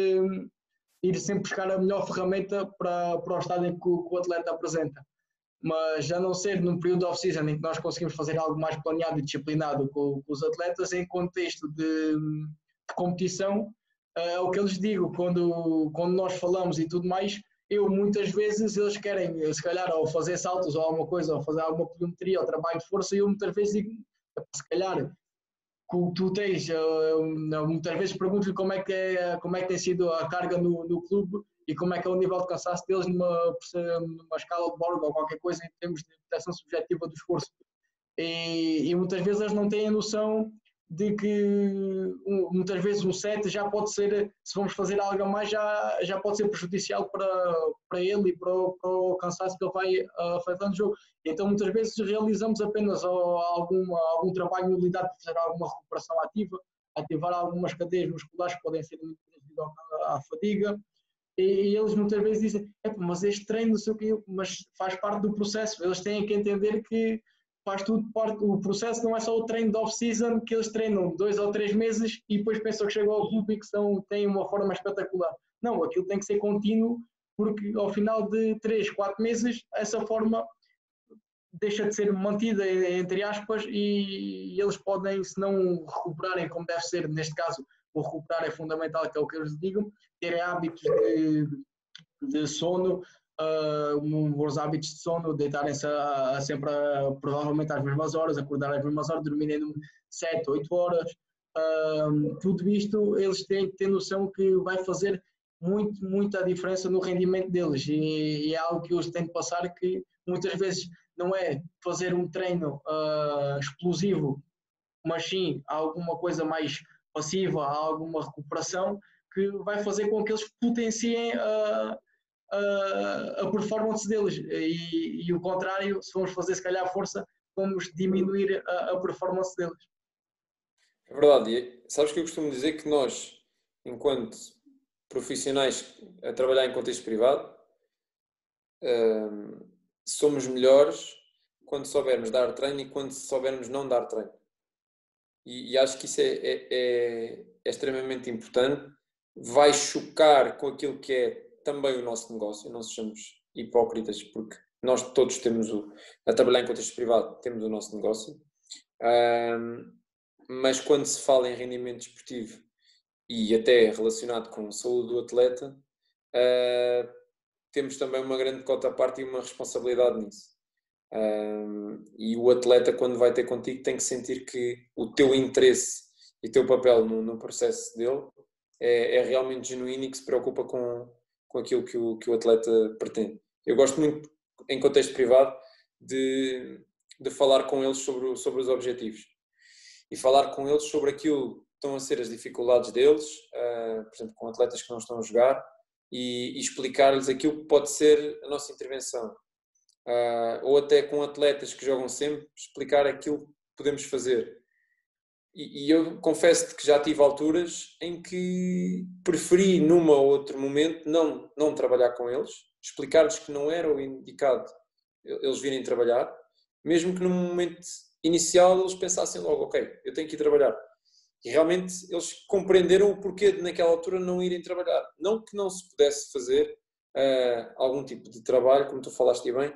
ir sempre buscar a melhor ferramenta para o estado em que o atleta apresenta. Mas já não ser num período de off-season em que nós conseguimos fazer algo mais planeado e disciplinado com os atletas, em contexto de competição, é o que eu lhes digo, quando nós falamos e tudo mais, eu muitas vezes eles querem, se calhar, ou fazer saltos ou alguma coisa, ou fazer alguma pliometria ou trabalho de força, e eu muitas vezes digo, se calhar, tu tens, muitas vezes pergunto-lhe como é que tem sido a carga no clube e como é que é o nível de cansaço deles numa escala de Borg ou qualquer coisa em termos de proteção subjetiva do esforço. E muitas vezes eles não têm a noção de que muitas vezes um set já pode ser, se vamos fazer algo a mais, já pode ser prejudicial para ele e para o cansaço que ele vai afetando o jogo. Então muitas vezes realizamos apenas algum trabalho de mobilidade para fazer alguma recuperação ativa, ativar algumas cadeias musculares que podem ser devido à fadiga. E eles muitas vezes dizem, mas este treino, não sei o quê, mas faz parte do processo. Eles têm que entender que faz tudo parte, o processo não é só o treino de off-season, que eles treinam 2 ou 3 meses e depois pensam que chegam ao clube e que têm uma forma espetacular. Não, aquilo tem que ser contínuo, porque ao final de 3, 4 meses, essa forma deixa de ser mantida, entre aspas, e eles podem, se não recuperarem como deve ser, neste caso, o recuperar é fundamental, que é o que eles digam, terem hábitos de sono, bons hábitos de sono, deitarem-se sempre provavelmente às mesmas horas, acordar às mesmas horas, dormirem 7, 8 horas. Tudo isto eles têm que ter noção que vai fazer muita diferença no rendimento deles e é algo que eu os tenho de passar, que muitas vezes não é fazer um treino explosivo, mas sim alguma coisa mais passiva, alguma recuperação que vai fazer com que eles potenciem a performance deles e o contrário, se vamos fazer se calhar força, vamos diminuir a performance deles. É verdade, e sabes que eu costumo dizer que nós, enquanto profissionais a trabalhar em contexto privado, somos melhores quando soubermos dar treino e quando soubermos não dar treino. E acho que isso é extremamente importante. Vai chocar com aquilo que é também o nosso negócio, não sejamos hipócritas, porque nós todos temos a trabalhar em contexto privado, temos o nosso negócio. Mas quando se fala em rendimento desportivo e até relacionado com a saúde do atleta, temos também uma grande cota à parte e uma responsabilidade nisso. E o atleta, quando vai ter contigo, tem que sentir que o teu interesse e o teu papel no processo dele é realmente genuíno e que se preocupa com aquilo que o atleta pretende. Eu gosto muito, em contexto privado, de falar com eles sobre os objetivos e falar com eles sobre aquilo que estão a ser as dificuldades deles, por exemplo, com atletas que não estão a jogar, e explicar-lhes aquilo que pode ser a nossa intervenção. Ou até com atletas que jogam sempre, explicar aquilo que podemos fazer. E eu confesso-te que já tive alturas em que preferi, num ou outro momento, não trabalhar com eles, explicar-lhes que não era o indicado eles virem trabalhar, mesmo que num momento inicial eles pensassem logo, ok, eu tenho que ir trabalhar. E realmente eles compreenderam o porquê de naquela altura não irem trabalhar. Não que não se pudesse fazer algum tipo de trabalho, como tu falaste bem,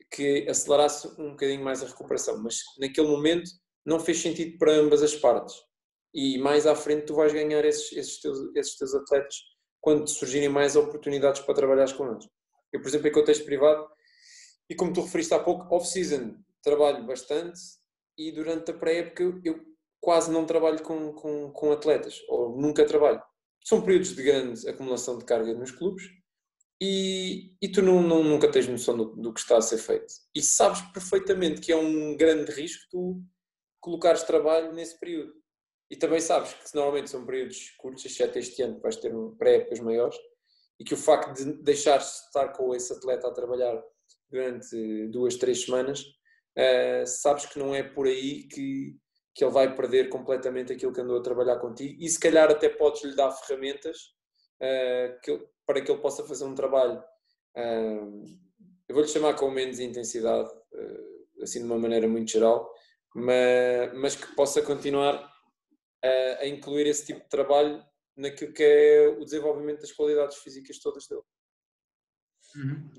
que acelerasse um bocadinho mais a recuperação, mas naquele momento não fez sentido para ambas as partes. E mais à frente tu vais ganhar esses teus atletas quando surgirem mais oportunidades para trabalhares com eles. Eu, por exemplo, em contexto privado, e como tu referiste há pouco, off-season trabalho bastante e durante a pré-época eu quase não trabalho com atletas, ou nunca trabalho. São períodos de grande acumulação de carga nos clubes e tu nunca tens noção do que está a ser feito. E sabes perfeitamente que é um grande risco tu colocares trabalho nesse período. E também sabes que normalmente são períodos curtos, exceto este ano, que vais ter pré-épocas maiores, e que o facto de deixares de estar com esse atleta a trabalhar durante 2, 3 semanas, sabes que não é por aí que ele vai perder completamente aquilo que andou a trabalhar contigo, e se calhar até podes-lhe dar ferramentas para que ele possa fazer um trabalho, eu vou-lhe chamar com menos intensidade, assim de uma maneira muito geral, mas que possa continuar a incluir esse tipo de trabalho naquilo que é o desenvolvimento das qualidades físicas todas dele.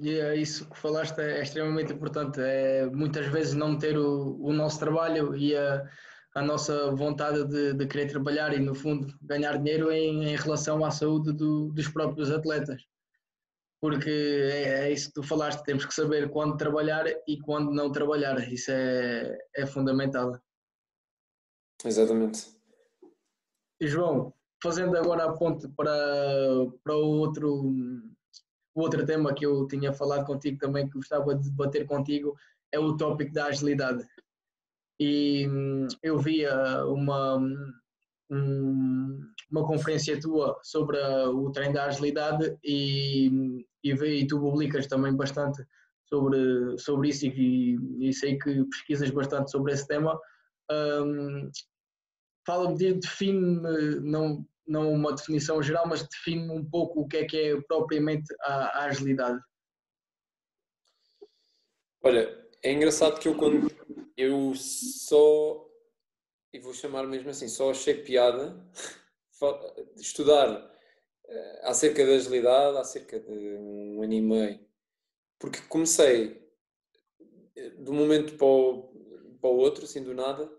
E é isso que falaste, é extremamente importante. É muitas vezes não ter o nosso trabalho e a nossa vontade de querer trabalhar e, no fundo, ganhar dinheiro em relação à saúde dos próprios atletas. Porque é isso que tu falaste, temos que saber quando trabalhar e quando não trabalhar. Isso é fundamental. Exatamente. E, João, fazendo agora a ponte para o outro tema que eu tinha falado contigo também, que gostava de debater contigo, é o tópico da agilidade. E eu via uma conferência tua sobre o treino da agilidade e tu publicas também bastante sobre isso e sei que pesquisas bastante sobre esse tema. Fala-me, define-me, não uma definição geral, mas define-me um pouco o que é propriamente a agilidade. Olha, é engraçado que eu só, e vou chamar mesmo assim, só achei piada estudar acerca da agilidade, acerca de um ano e meio, porque comecei de um momento para o outro, assim do nada,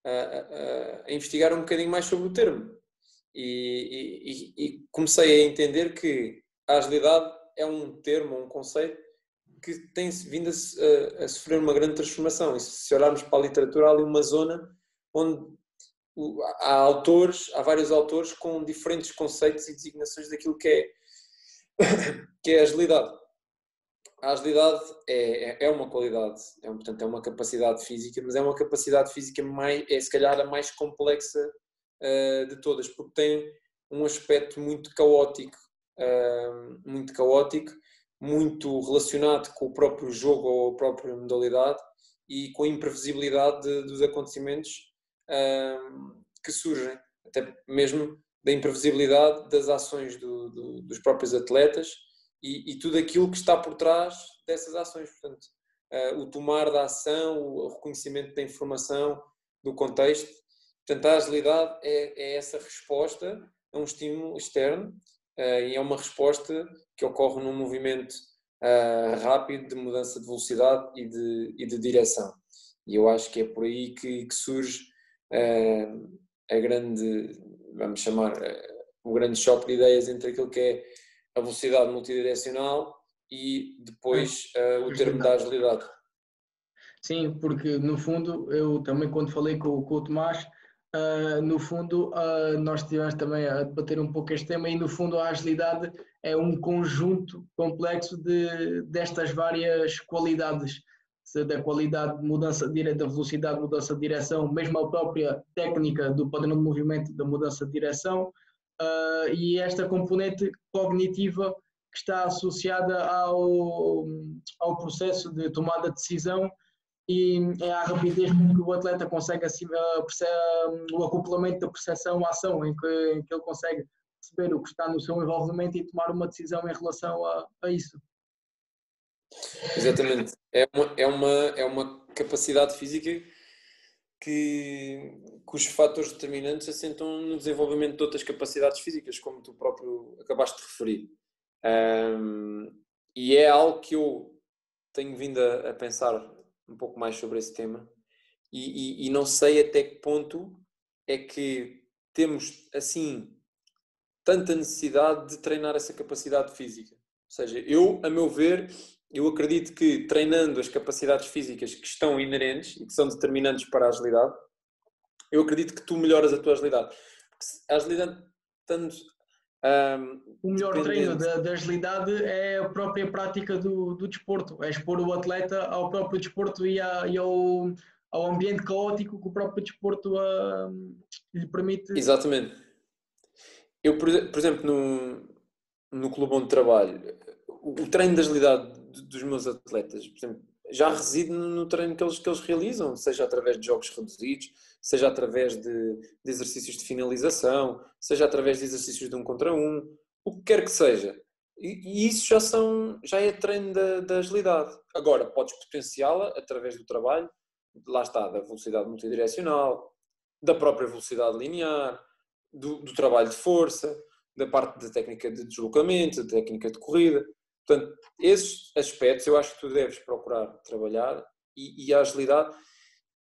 a investigar um bocadinho mais sobre o termo e comecei a entender que a agilidade é um termo, um conceito que tem vindo a sofrer uma grande transformação. E se olharmos para a literatura, há ali uma zona onde há vários autores com diferentes conceitos e designações daquilo que é a agilidade. A agilidade é uma qualidade, portanto, é uma capacidade física, mas é uma capacidade física se calhar a mais complexa de todas, porque tem um aspecto muito caótico, muito relacionado com o próprio jogo ou a própria modalidade e com a imprevisibilidade dos acontecimentos que surgem, até mesmo da imprevisibilidade das ações dos próprios atletas e tudo aquilo que está por trás dessas ações. Portanto, o tomar da ação, o reconhecimento da informação, do contexto. Portanto, a agilidade é essa resposta a um estímulo externo e é uma resposta que ocorre num movimento rápido de mudança de velocidade e de direção. E eu acho que é por aí que surge a grande, vamos chamar, o grande choque de ideias entre aquilo que é a velocidade multidirecional e depois o termo da agilidade. Sim, porque no fundo, eu também quando falei com o Tomás, no fundo nós estivemos também a debater um pouco este tema e no fundo a agilidade é um conjunto complexo destas várias qualidades, da qualidade de mudança da velocidade de mudança de direção, mesmo a própria técnica do padrão de movimento da mudança de direção e esta componente cognitiva que está associada ao processo de tomada de decisão e é a rapidez com que o atleta consegue o acoplamento da percepção-ação, em que ele consegue perceber o que está no seu envolvimento e tomar uma decisão em relação a isso. Exatamente. É uma capacidade física cujos fatores determinantes assentam no desenvolvimento de outras capacidades físicas, como tu próprio acabaste de referir. E é algo que eu tenho vindo a pensar um pouco mais sobre esse tema e não sei até que ponto é que temos, assim, tanta necessidade de treinar essa capacidade física. Ou seja, a meu ver, eu acredito que treinando as capacidades físicas que estão inerentes e que são determinantes para a agilidade, eu acredito que tu melhoras a tua agilidade. Porque a agilidade, tanto o melhor treino da agilidade é a própria prática do desporto, é expor o atleta ao próprio desporto e ao ambiente caótico que o próprio desporto lhe permite. Exatamente. Eu, por exemplo, no clube onde trabalho, o treino de agilidade dos meus atletas, por exemplo, já reside no treino que eles realizam, seja através de jogos reduzidos, seja através de exercícios de finalização, seja através de exercícios de 1 contra 1, o que quer que seja. E isso já é treino da agilidade. Agora, podes potenciá-la através do trabalho, lá está, da velocidade multidirecional, da própria velocidade linear, do trabalho de força, da parte da técnica de deslocamento, da técnica de corrida. Portanto, esses aspectos eu acho que tu deves procurar trabalhar e a agilidade,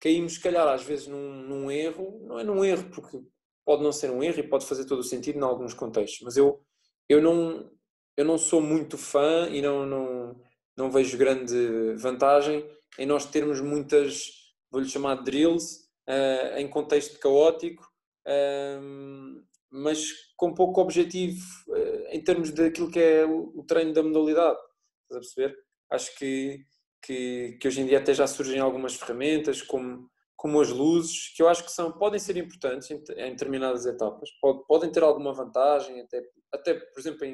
caímos se calhar às vezes num erro, não é num erro, porque pode não ser um erro e pode fazer todo o sentido em alguns contextos, mas eu não sou muito fã e não vejo grande vantagem em nós termos muitas, vou-lhe chamar de drills, em contexto caótico, mas com pouco objetivo em termos daquilo que é o treino da modalidade. Estás a perceber? Acho que hoje em dia até já surgem algumas ferramentas como as luzes, que eu acho que podem ser importantes em determinadas etapas, podem ter alguma vantagem, até por exemplo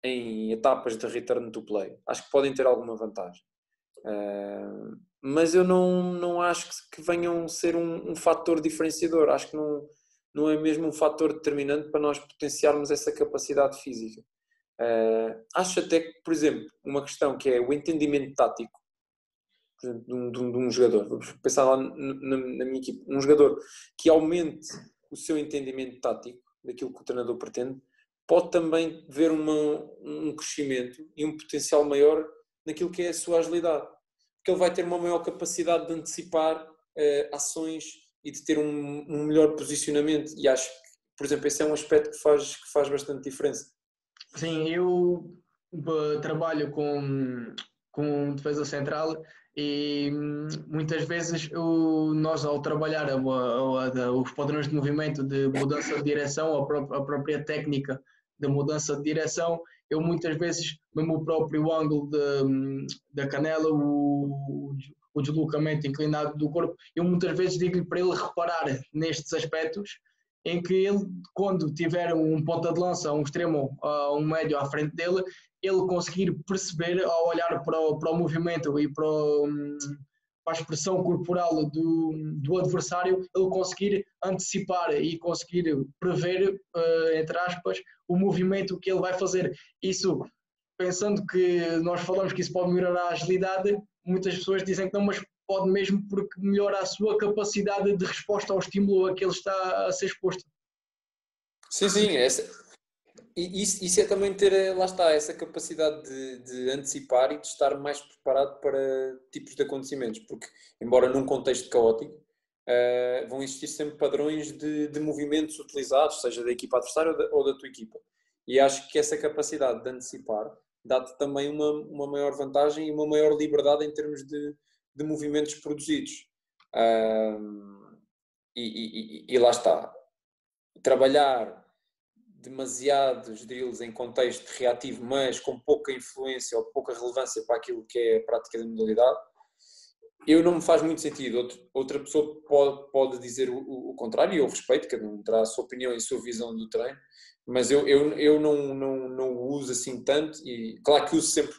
em etapas de return to play. Acho que podem ter alguma vantagem. Mas eu não acho que venham ser um fator diferenciador. Acho que não é mesmo um fator determinante para nós potenciarmos essa capacidade física. Acho até que, por exemplo, uma questão que é o entendimento tático, por exemplo, de um jogador, vamos pensar lá na minha equipe, um jogador que aumente o seu entendimento tático daquilo que o treinador pretende, pode também ver um crescimento e um potencial maior naquilo que é a sua agilidade, porque ele vai ter uma maior capacidade de antecipar ações e de ter um melhor posicionamento, e acho que, por exemplo, esse é um aspecto que faz bastante diferença. Sim, eu trabalho com defesa central e muitas vezes nós, ao trabalhar os padrões de movimento, de mudança de direção, a própria técnica de mudança de direção, eu muitas vezes, mesmo o próprio ângulo da canela, o deslocamento inclinado do corpo, eu muitas vezes digo-lhe para ele reparar nestes aspectos, em que ele, quando tiver um ponta de lança, um extremo, um médio à frente dele, ele conseguir perceber, ao olhar para o movimento e para a expressão corporal do adversário, ele conseguir antecipar e conseguir prever, entre aspas, o movimento que ele vai fazer. Isso, pensando que nós falamos que isso pode melhorar a agilidade, muitas pessoas dizem que não, mas pode mesmo, porque melhora a sua capacidade de resposta ao estímulo a que ele está a ser exposto. Sim, isso é também ter, lá está, essa capacidade de antecipar e de estar mais preparado para tipos de acontecimentos, porque, embora num contexto caótico, vão existir sempre padrões de movimentos utilizados, seja da equipa adversária ou da tua equipa. E acho que essa capacidade de antecipar dá-te também uma maior vantagem e uma maior liberdade em termos de movimentos produzidos. E lá está. Trabalhar demasiados drills em contexto reativo, mas com pouca influência ou pouca relevância para aquilo que é a prática da modalidade, não me faz muito sentido. Outra pessoa pode dizer o contrário, e eu respeito, cada um terá a sua opinião e a sua visão do treino, mas eu não o uso assim tanto, e claro que uso sempre,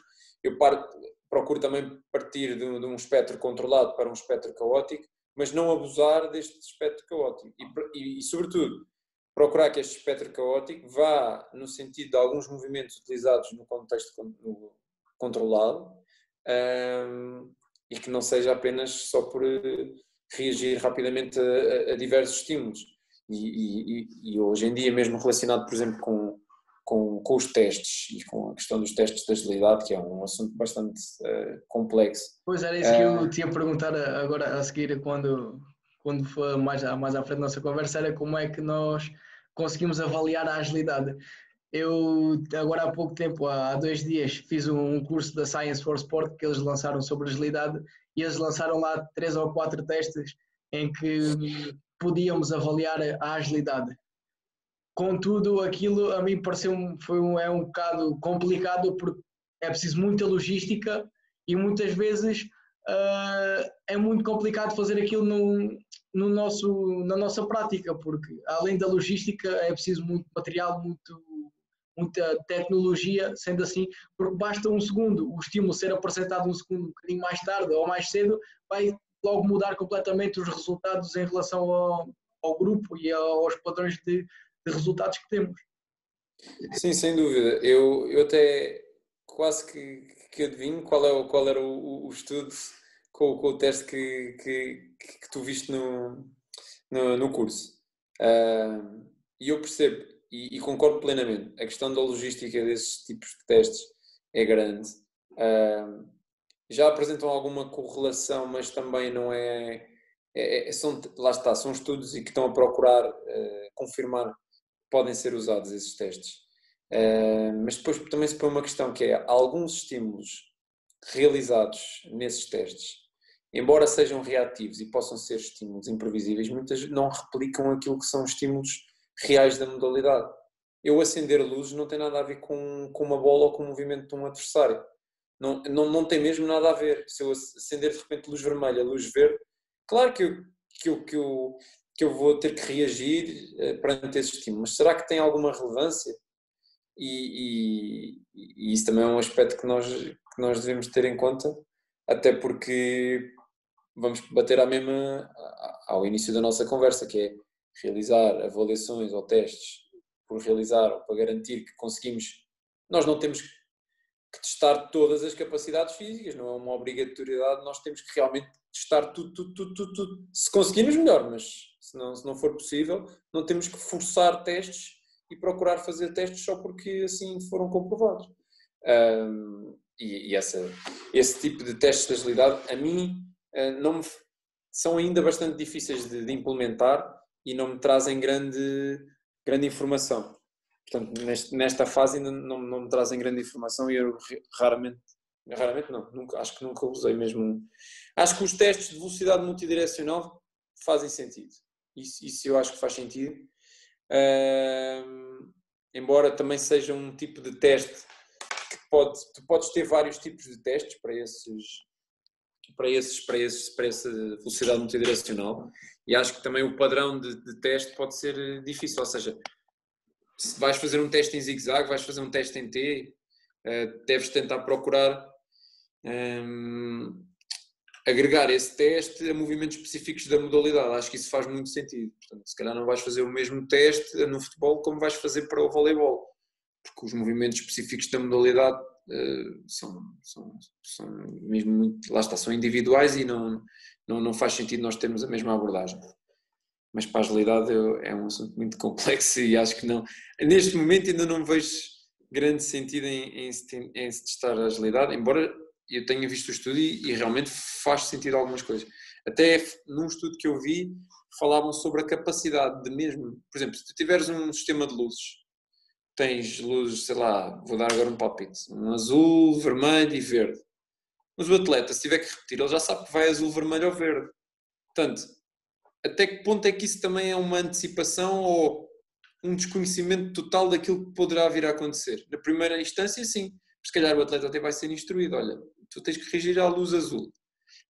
procuro também partir de um espectro controlado para um espectro caótico, mas não abusar deste espectro caótico e sobretudo, procurar que este espectro caótico vá no sentido de alguns movimentos utilizados no contexto controlado, e que não seja apenas só por reagir rapidamente a diversos estímulos. E hoje em dia, mesmo relacionado, por exemplo, com os testes e com a questão dos testes de agilidade, que é um assunto bastante complexo. Pois era isso que eu te ia perguntar agora a seguir, quando for mais à frente da nossa conversa, era como é que nós conseguimos avaliar a agilidade. Eu, agora há pouco tempo, há 2 dias, fiz um curso da Science for Sport que eles lançaram sobre agilidade, e eles lançaram lá 3 ou 4 testes em que podíamos avaliar a agilidade. Contudo, aquilo a mim pareceu é um bocado complicado, porque é preciso muita logística e muitas vezes é muito complicado fazer aquilo na nossa prática, porque além da logística é preciso muito material, muita tecnologia, sendo assim, porque basta um segundo, o estímulo ser apresentado um segundo um bocadinho mais tarde ou mais cedo, vai logo mudar completamente os resultados em relação ao grupo e aos padrões de resultados que temos. Sim, sem dúvida. Eu até quase que adivinho qual era o estudo com o teste que tu viste no curso. E eu percebo e concordo plenamente. A questão da logística desses tipos de testes é grande. Já apresentam alguma correlação, mas também não lá está, são estudos e que estão a procurar confirmar que podem ser usados esses testes. Mas depois também se põe uma questão que é alguns estímulos realizados nesses testes, embora sejam reativos e possam ser estímulos imprevisíveis, muitas não replicam aquilo que são estímulos reais da modalidade. Eu acender luzes não tem nada a ver com uma bola ou com o movimento de um adversário. Não tem mesmo nada a ver. Se eu acender de repente luz vermelha, luz verde, claro que eu vou ter que reagir perante esse estímulo, mas será que tem alguma relevância? E isso também é um aspecto que nós devemos ter em conta, até porque vamos bater ao início da nossa conversa, que é realizar avaliações ou testes por realizar ou para garantir que conseguimos. Nós não temos que testar todas as capacidades físicas, não é uma obrigatoriedade, nós temos que realmente testar tudo. Se conseguirmos, melhor, mas se não for possível, não temos que forçar testes e procurar fazer testes só porque assim foram comprovados. Esse tipo de testes de agilidade, a mim, são ainda bastante difíceis de implementar e não me trazem grande informação. Portanto, nesta fase ainda não me trazem grande informação e eu raramente não, acho que nunca usei mesmo. Acho que os testes de velocidade multidirecional fazem sentido. Isso eu acho que faz sentido. Embora também seja um tipo de teste que tu podes ter vários tipos de testes para essa velocidade multidirecional, e acho que também o padrão de teste pode ser difícil, ou seja, se vais fazer um teste em zigue-zague, vais fazer um teste em T, deves tentar procurar agregar esse teste a movimentos específicos da modalidade. Acho que isso faz muito sentido. Portanto, se calhar não vais fazer o mesmo teste no futebol como vais fazer para o voleibol, porque os movimentos específicos da modalidade são mesmo muito, lá está, são individuais e não faz sentido nós termos a mesma abordagem. Mas para a agilidade é um assunto muito complexo e acho que não, neste momento ainda não vejo grande sentido em se testar a agilidade, embora eu tenha visto o estudo e realmente faz sentido algumas coisas. Até num estudo que eu vi, falavam sobre a capacidade de mesmo, por exemplo, se tu tiveres um sistema de luzes, tens luzes, sei lá, vou dar agora um palpite, um azul, vermelho e verde. Mas o atleta, se tiver que repetir, ele já sabe que vai azul, vermelho ou verde. Portanto, até que ponto é que isso também é uma antecipação ou um desconhecimento total daquilo que poderá vir a acontecer? Na primeira instância, sim. Se calhar o atleta até vai ser instruído. Olha, tu tens que reagir à luz azul.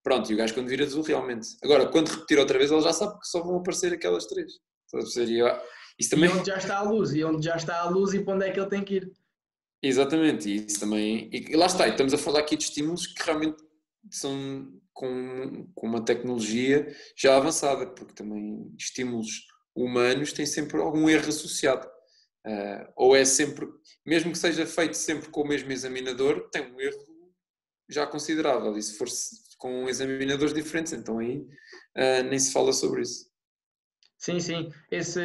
Pronto, e o gajo quando vir azul, realmente. Agora, quando repetir outra vez, ele já sabe que só vão aparecer aquelas três. Isso também... E onde já está a luz, e para onde é que ele tem que ir. Exatamente, e isso também... E lá está, e estamos a falar aqui de estímulos que realmente são com uma tecnologia já avançada, porque também estímulos humanos têm sempre algum erro associado. Ou é sempre, mesmo que seja feito sempre com o mesmo examinador, tem um erro já considerável, e se for com examinadores diferentes, então aí nem se fala sobre isso. Sim, esse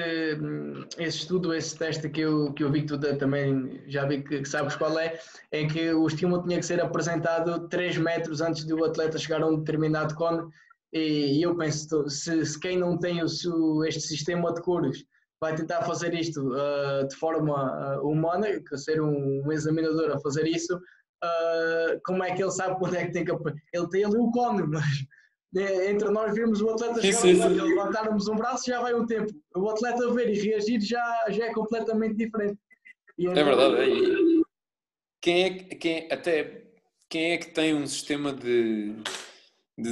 estudo, esse teste que eu vi que tu também já vi que sabes qual é que o estímulo tinha que ser apresentado 3 metros antes do atleta chegar a um determinado cone, e eu penso, se quem não tem este sistema de cores vai tentar fazer isto de forma humana, que ser um examinador a fazer isso, como é que ele sabe quando é que tem que... Ele tem ali o cone, mas... Entre nós virmos o atleta chegar e levantarmos um braço, já vai um tempo. O atleta ver e reagir já é completamente diferente. É verdade. Quem é que tem um sistema de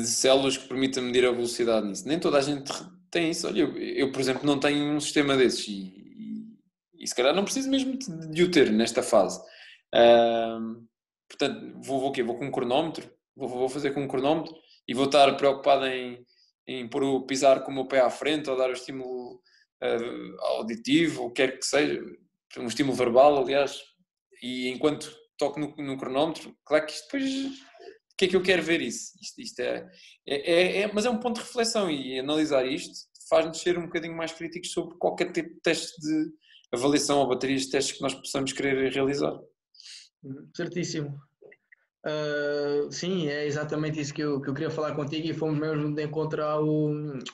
células que permita medir a velocidade nisso? Nem toda a gente tem isso. Olha, eu por exemplo, não tenho um sistema desses e E se calhar não preciso mesmo de o ter nesta fase. Portanto, vou com um cronómetro, vou fazer com um cronómetro e vou estar preocupado em pisar com o meu pé à frente ou dar o estímulo auditivo, ou quer que seja, um estímulo verbal, aliás, e enquanto toco no cronómetro, claro que isto depois, o que é que eu quero ver isso? Isto mas é um ponto de reflexão, e analisar isto faz-nos ser um bocadinho mais críticos sobre qualquer tipo de teste de avaliação ou baterias de testes que nós possamos querer realizar. Certíssimo. Sim, é exatamente isso que eu queria falar contigo, e fomos mesmo de encontro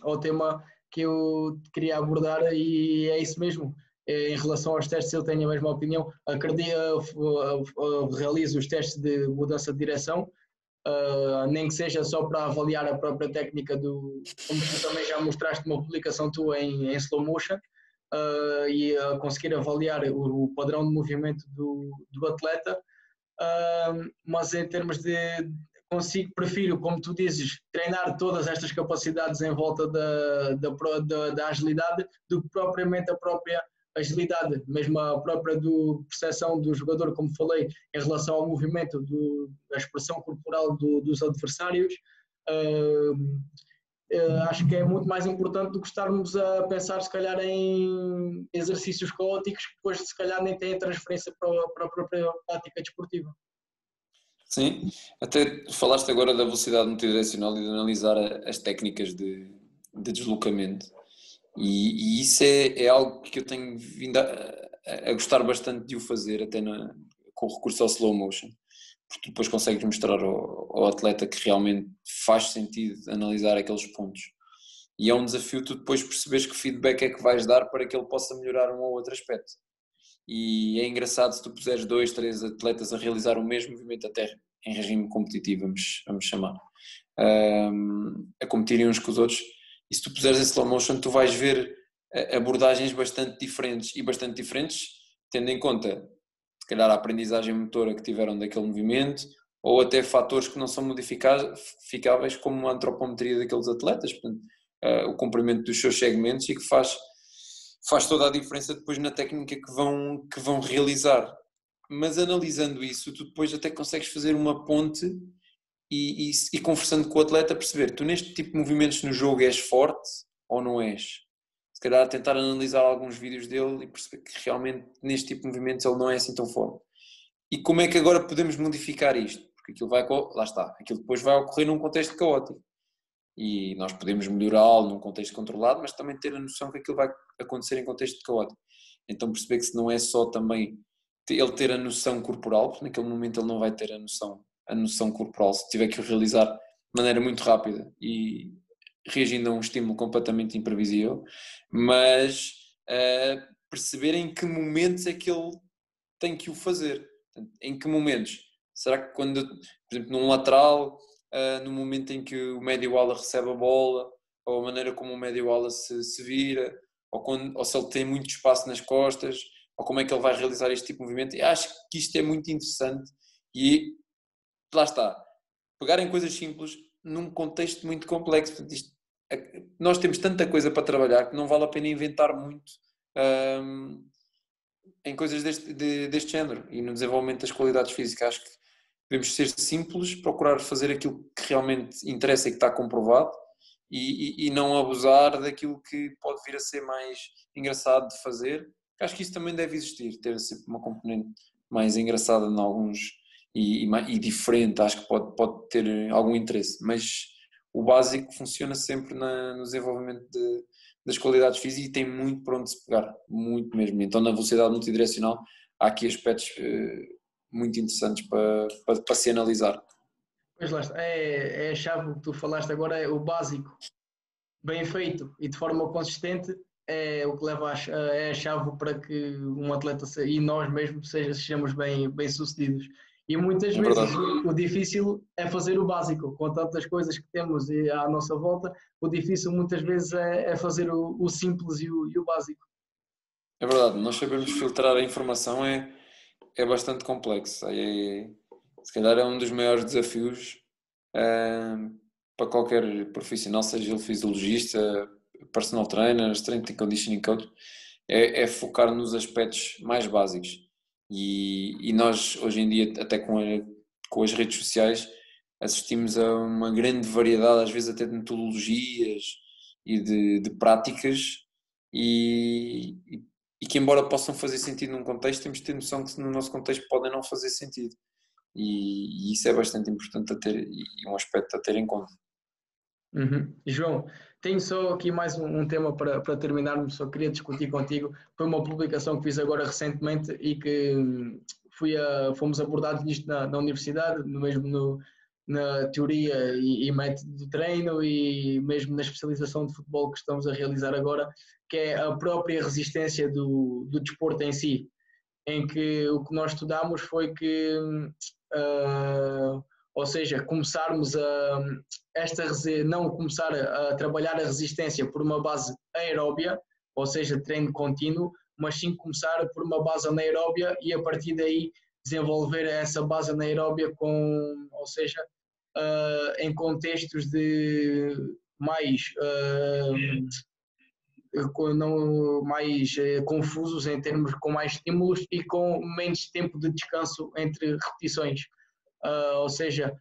ao tema que eu queria abordar, e é isso mesmo. Em relação aos testes, eu tenho a mesma opinião. Realizo os testes de mudança de direção, nem que seja só para avaliar a própria técnica como tu também já mostraste uma publicação tua em slow motion, e conseguir avaliar o padrão de movimento do atleta. Mas em termos de prefiro, como tu dizes, treinar todas estas capacidades em volta da agilidade do que propriamente a própria agilidade, mesmo a própria percepção do jogador, como falei, em relação ao movimento, da expressão corporal dos adversários. Acho que é muito mais importante do que estarmos a pensar, se calhar, em exercícios caóticos que depois, se calhar, nem têm transferência para a própria prática desportiva. Sim, até falaste agora da velocidade multidirecional e de analisar as técnicas de deslocamento, e isso é algo que eu tenho vindo a gostar bastante de o fazer, até com o recurso ao slow motion, porque depois consegues mostrar ao atleta que realmente faz sentido analisar aqueles pontos, e é um desafio tu depois perceberes que feedback é que vais dar para que ele possa melhorar um ou outro aspecto. E é engraçado se tu puseres 2, 3 atletas a realizar o mesmo movimento, até em regime competitivo, vamos chamar, a competirem uns com os outros, e se tu puseres em slow motion, tu vais ver abordagens bastante diferentes, tendo em conta, se calhar, a aprendizagem motora que tiveram daquele movimento, ou até fatores que não são modificáveis, como a antropometria daqueles atletas, portanto, o comprimento dos seus segmentos, e que faz toda a diferença depois na técnica que vão realizar. Mas analisando isso, tu depois até consegues fazer uma ponte e conversando com o atleta, perceber, tu neste tipo de movimentos no jogo és forte ou não és? Se calhar tentar analisar alguns vídeos dele e perceber que realmente neste tipo de movimentos ele não é assim tão forte. E como é que agora podemos modificar isto? Porque aquilo lá está, aquilo depois vai ocorrer num contexto caótico. E nós podemos melhorá-lo num contexto controlado, mas também ter a noção que aquilo vai acontecer em contexto caótico. Então perceber que se não é só também ele ter a noção corporal, porque naquele momento ele não vai ter a noção corporal, se tiver que o realizar de maneira muito rápida e reagindo a um estímulo completamente imprevisível, mas perceber em que momentos é que ele tem que o fazer. Em que momentos? Será que quando, por exemplo, num lateral, no momento em que o médio ala recebe a bola, ou a maneira como o médio ala se vira, ou se ele tem muito espaço nas costas, ou como é que ele vai realizar este tipo de movimento? Eu acho que isto é muito interessante, e lá está, pegar em coisas simples num contexto muito complexo. Nós temos tanta coisa para trabalhar que não vale a pena inventar muito em coisas deste género, e no desenvolvimento das qualidades físicas. Acho que devemos ser simples, procurar fazer aquilo que realmente interessa e que está comprovado, e não abusar daquilo que pode vir a ser mais engraçado de fazer. Acho que isso também deve existir, ter sempre uma componente mais engraçada em alguns e diferente. Acho que pode ter algum interesse, mas o básico funciona sempre no desenvolvimento das qualidades físicas, e tem muito para onde se pegar, muito mesmo. Então, na velocidade multidirecional há aqui aspectos muito interessantes para se analisar. Pois lá está, é a chave que tu falaste agora, é o básico, bem feito e de forma consistente, é o que leva a chave para que um atleta e nós mesmos sejamos bem sucedidos. E muitas É vezes verdade. o difícil é fazer o básico, com tantas coisas que temos à nossa volta, o difícil muitas vezes é fazer o simples e o básico. É verdade, nós sabemos filtrar a informação é bastante complexo. Se calhar é um dos maiores desafios para qualquer profissional, seja ele fisiologista, personal trainer, strength and conditioning coach, é focar nos aspectos mais básicos. E nós, hoje em dia, até com as redes sociais, assistimos a uma grande variedade, às vezes até de metodologias e de práticas, e que, embora possam fazer sentido num contexto, temos de ter noção que no nosso contexto podem não fazer sentido. E isso é bastante importante a ter, e um aspecto a ter em conta. Uhum. João, tenho só aqui mais um tema para terminarmos, só queria discutir contigo. Foi uma publicação que fiz agora recentemente e que fomos abordados nisto na universidade, na teoria e método de treino e mesmo na especialização de futebol que estamos a realizar agora, que é a própria resistência do desporto em si, em que o que nós estudamos foi que ou seja, começarmos não começar a trabalhar a resistência por uma base aeróbia, ou seja, treino contínuo, mas sim começar por uma base anaeróbia e a partir daí desenvolver essa base anaeróbia ou seja, em contextos de mais não mais confusos em termos com mais estímulos e com menos tempo de descanso entre repetições. Ou seja,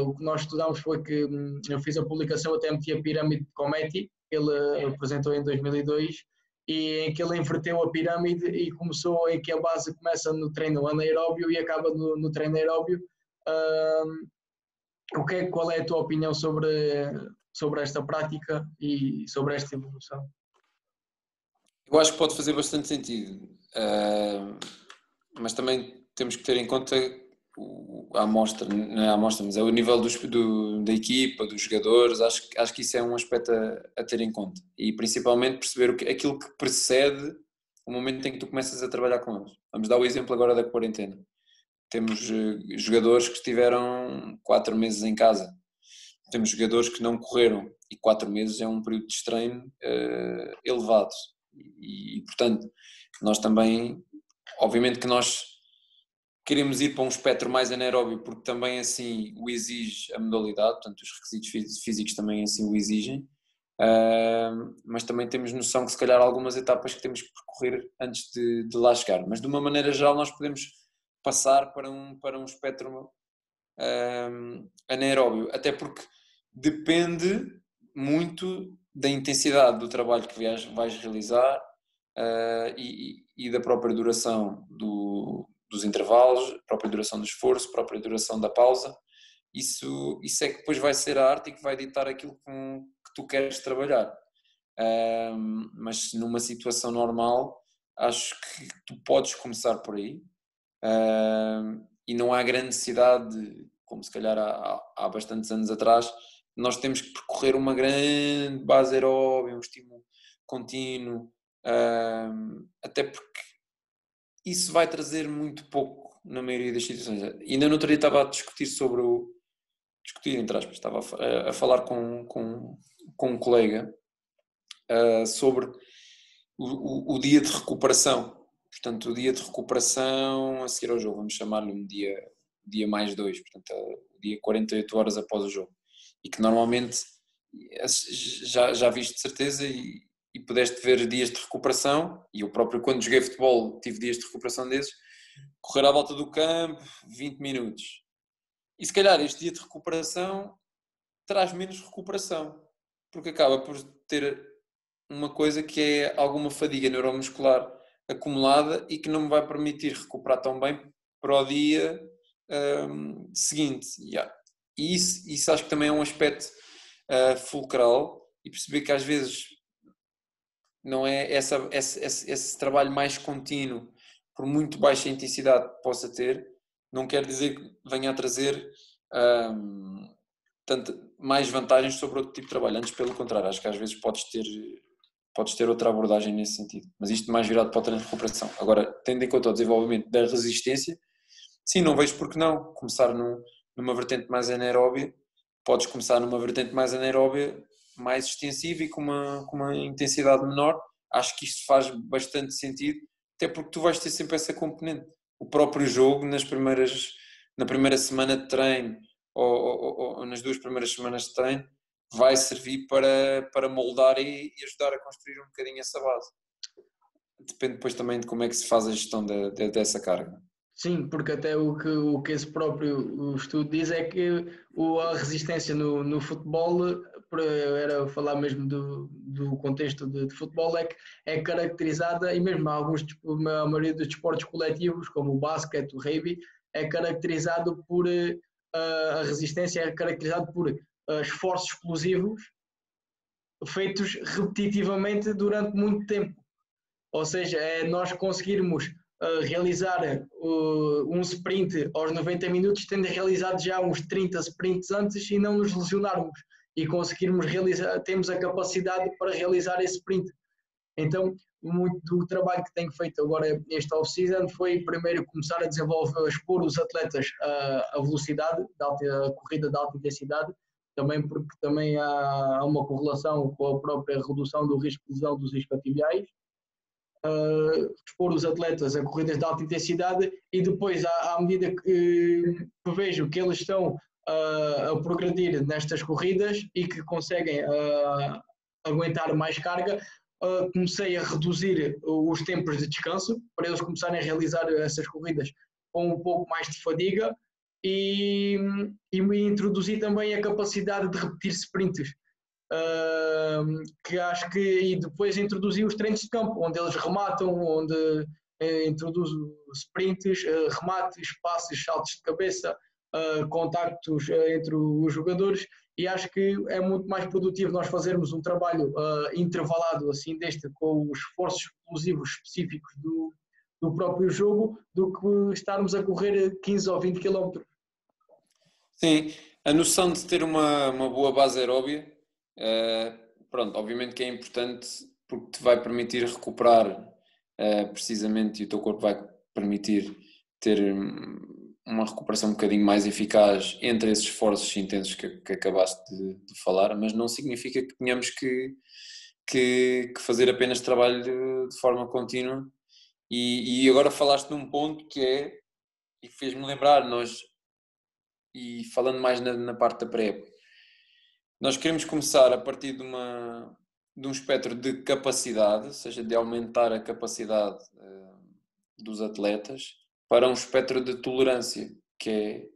o que nós estudamos foi que eu fiz a publicação, até meti a pirâmide de Cometti, que ele apresentou em 2002, e em que ele inverteu a pirâmide e começou em que a base começa no treino anaeróbio e acaba no treino aeróbio. Qual é a tua opinião sobre esta prática e sobre esta evolução? Eu acho que pode fazer bastante sentido, mas também temos que ter em conta a amostra, não é a amostra, mas é o nível da equipa, dos jogadores. Acho que isso é um aspecto a ter em conta, e principalmente perceber aquilo que precede o momento em que tu começas a trabalhar com eles. Vamos dar o exemplo agora da quarentena. Temos jogadores que estiveram 4 meses em casa, temos jogadores que não correram, e 4 meses é um período de treino elevado. E, portanto, nós também, obviamente que nós queremos ir para um espectro mais anaeróbio, porque também assim o exige a modalidade, portanto os requisitos físicos também assim o exigem, mas também temos noção que se calhar há algumas etapas que temos que percorrer antes de lá chegar, mas de uma maneira geral nós podemos passar para um espectro anaeróbio, até porque depende muito da intensidade do trabalho que vais realizar e da própria duração dos intervalos, própria duração do esforço, própria duração da pausa. Isso é que depois vai ser a arte e que vai ditar aquilo que tu queres trabalhar. Mas numa situação normal, acho que tu podes começar por aí, e não há grande necessidade, como se calhar há bastantes anos atrás, nós temos que percorrer uma grande base aeróbica, um estímulo contínuo, até porque isso vai trazer muito pouco na maioria das situações. Ainda no outro dia estava a discutir discutir entre aspas, estava a falar com um colega sobre o dia de recuperação. Portanto, o dia de recuperação a seguir ao jogo, vamos chamar-lhe um dia mais 2, portanto, o dia 48 horas após o jogo. E que normalmente já viste de certeza e pudeste ver dias de recuperação, e eu próprio quando joguei futebol tive dias de recuperação desses, correr à volta do campo, 20 minutos. E se calhar este dia de recuperação traz menos recuperação, porque acaba por ter uma coisa que é alguma fadiga neuromuscular acumulada e que não me vai permitir recuperar tão bem para o dia seguinte. E isso acho que também é um aspecto fulcral, e perceber que às vezes não é esse trabalho mais contínuo, por muito baixa intensidade que possa ter, não quer dizer que venha a trazer mais vantagens sobre outro tipo de trabalho. Antes, pelo contrário, acho que às vezes podes ter outra abordagem nesse sentido, mas isto mais virado para o treino de recuperação. Agora, tendo em conta o desenvolvimento da resistência, sim, não vejo porque não começar numa vertente mais anaeróbia. Podes começar numa vertente mais anaeróbia, mais extensiva e com uma intensidade menor. Acho que isto faz bastante sentido, até porque tu vais ter sempre essa componente. O próprio jogo, na primeira semana de treino ou nas 2 primeiras semanas de treino, vai servir para moldar e ajudar a construir um bocadinho essa base. depende depois também de como é que se faz a gestão dessa carga. Sim, porque até o que esse próprio estudo diz é que a resistência no futebol, era falar mesmo do contexto de futebol, é que é caracterizada, e mesmo a maioria dos desportos coletivos, como o basquete, o rugby, é caracterizado por, a resistência é caracterizada por esforços explosivos feitos repetitivamente durante muito tempo. Ou seja, é nós conseguirmos realizar um sprint aos 90 minutos, tendo realizado já uns 30 sprints antes e não nos lesionarmos. E conseguirmos realizar, temos a capacidade para realizar esse sprint. Então, muito do trabalho que tenho feito agora este off-season foi primeiro começar a desenvolver, a expor os atletas a velocidade, a corrida de alta intensidade, também porque também há uma correlação com a própria redução do risco de lesão dos isquiotibiais. Expor os atletas a corridas de alta intensidade e depois, à medida que vejo que eles estão a progredir nestas corridas e que conseguem aguentar mais carga, comecei a reduzir os tempos de descanso para eles começarem a realizar essas corridas com um pouco mais de fadiga e me introduzi também a capacidade de repetir sprints. Que acho que e depois introduzi os treinos de campo, onde eles rematam, onde introduzo sprints, remates, passes, saltos de cabeça, contactos entre os jogadores, e acho que é muito mais produtivo nós fazermos um trabalho intervalado assim deste, com os esforços explosivos específicos do próprio jogo, do que estarmos a correr 15 ou 20 km. Sim, a noção de ter uma boa base aeróbia, pronto, obviamente que é importante porque te vai permitir recuperar precisamente, e o teu corpo vai permitir ter uma recuperação um bocadinho mais eficaz entre esses esforços intensos que acabaste de falar, mas não significa que tenhamos que fazer apenas trabalho de forma contínua. E agora falaste num ponto que é, e fez-me lembrar, e falando mais na parte da pré-época, nós queremos começar a partir de um espectro de capacidade, ou seja, de aumentar a capacidade dos atletas, para um espectro de tolerância, que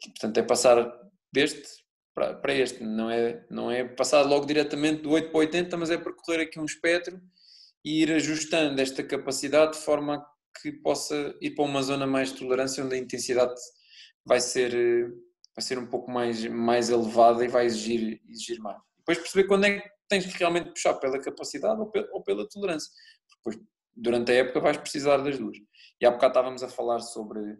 portanto, é passar deste para este, não é passar logo diretamente do 8 para 80, mas é percorrer aqui um espectro e ir ajustando esta capacidade de forma a que possa ir para uma zona mais de tolerância, onde a intensidade vai ser um pouco mais elevada e vai exigir mais. Depois perceber quando é que tens que realmente puxar pela capacidade ou pela tolerância. Depois, durante a época vais precisar das duas. E há bocado estávamos a falar sobre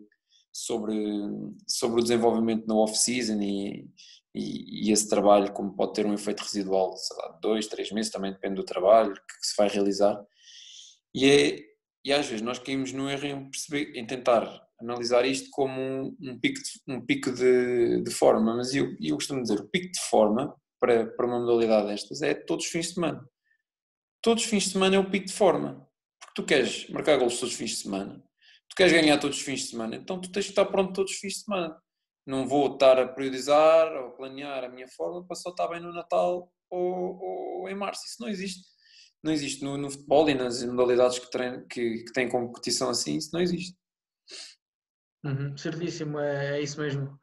o desenvolvimento na off-season e esse trabalho como pode ter um efeito residual, sei lá, 2, 3 meses, também depende do trabalho que se vai realizar. E às vezes nós caímos no erro em tentar analisar isto como um pico de forma, mas eu costumo dizer, o pico de forma para uma modalidade destas é todos os fins de semana. Todos os fins de semana é o pico de forma, porque tu queres marcar golos todos os fins de semana, tu queres ganhar todos os fins de semana, então tu tens que estar pronto todos os fins de semana. Não vou estar a priorizar ou planear a minha forma para só estar bem no Natal ou em março. Isso não existe. Não existe no futebol e nas modalidades que têm competição assim, isso não existe. Certíssimo, é isso mesmo.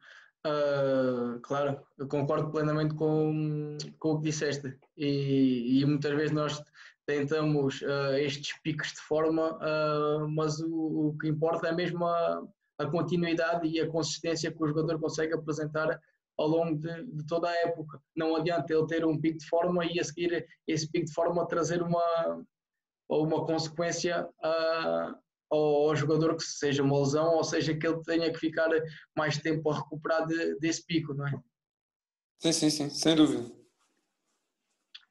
Claro, eu concordo plenamente com o que disseste e muitas vezes nós tentamos estes picos de forma, mas o que importa é mesmo a continuidade e a consistência que o jogador consegue apresentar ao longo de toda a época. Não adianta ele ter um pico de forma e a seguir esse pico de forma trazer uma consequência ao jogador, que seja uma lesão, ou seja, que ele tenha que ficar mais tempo a recuperar desse pico, não é? Sim, sem dúvida.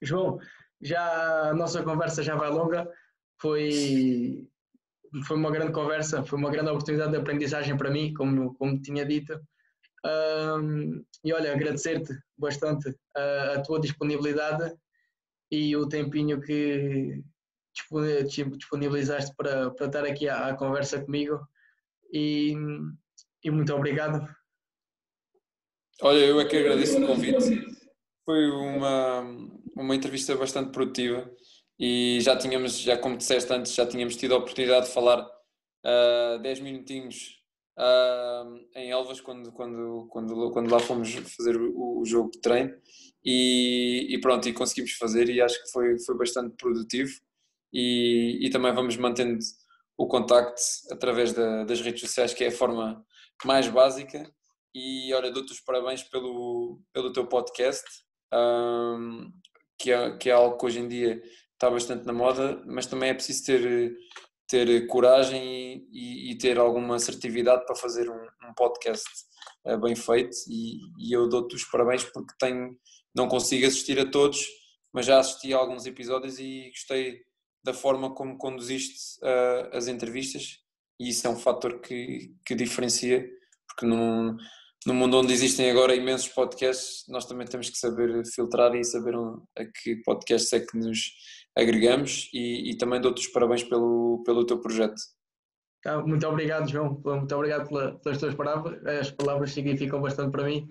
João, já a nossa conversa já vai longa, foi uma grande conversa, foi uma grande oportunidade de aprendizagem para mim, como tinha dito. E olha, agradecer-te bastante a tua disponibilidade e o tempinho que disponibilizaste para estar aqui à conversa comigo e muito obrigado. Olha, eu é que agradeço o convite. Foi uma entrevista bastante produtiva e já como disseste antes, já tínhamos tido a oportunidade de falar 10 minutinhos em Elvas quando lá fomos fazer o jogo de treino e pronto, e conseguimos fazer e acho que foi bastante produtivo e também vamos mantendo o contacto através das redes sociais, que é a forma mais básica. E olha, dou-te os parabéns pelo teu podcast, que é algo que hoje em dia está bastante na moda, mas também é preciso ter coragem e ter alguma assertividade para fazer um podcast bem feito e eu dou-te os parabéns porque não consigo assistir a todos, mas já assisti a alguns episódios e gostei da forma como conduziste as entrevistas e isso é um fator que diferencia, porque no mundo onde existem agora imensos podcasts, nós também temos que saber filtrar e saber a que podcasts é que nos agregamos e também dou-te os parabéns pelo teu projeto. Muito obrigado, João. Muito obrigado pelas tuas palavras. As palavras significam bastante para mim.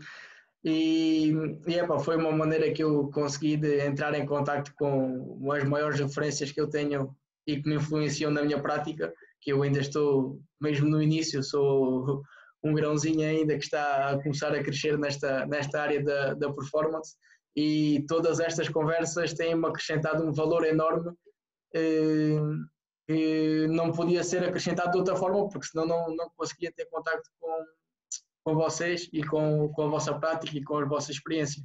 Foi uma maneira que eu consegui de entrar em contato com as maiores referências que eu tenho e que me influenciam na minha prática, que eu ainda estou, mesmo no início, sou um grãozinho ainda que está a começar a crescer nesta área da performance e todas estas conversas têm-me acrescentado um valor enorme que não podia ser acrescentado de outra forma, porque senão não conseguia ter contacto com vocês e com a vossa prática e com as vossas experiências.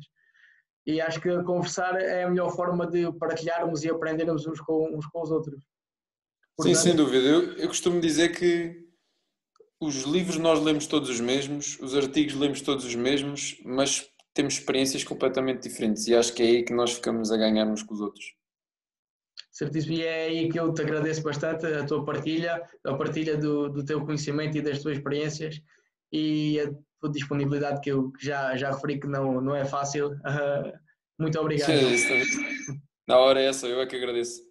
E acho que conversar é a melhor forma de partilharmos e aprendermos uns com os outros. Portanto, sim, sem dúvida. Eu costumo dizer que os livros nós lemos todos os mesmos, os artigos lemos todos os mesmos, mas temos experiências completamente diferentes e acho que é aí que nós ficamos a ganhar uns com os outros. Certíssimo, e é aí que eu te agradeço bastante a tua partilha, a partilha do teu conhecimento e das tuas experiências e a tua disponibilidade que eu já referi que não é fácil. Muito obrigado, João. Na hora é essa, eu é que agradeço.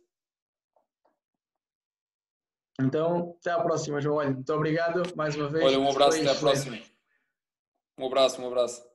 Então, até à próxima, João. Olha, muito obrigado mais uma vez. Olha, um abraço, até à próxima. Um abraço.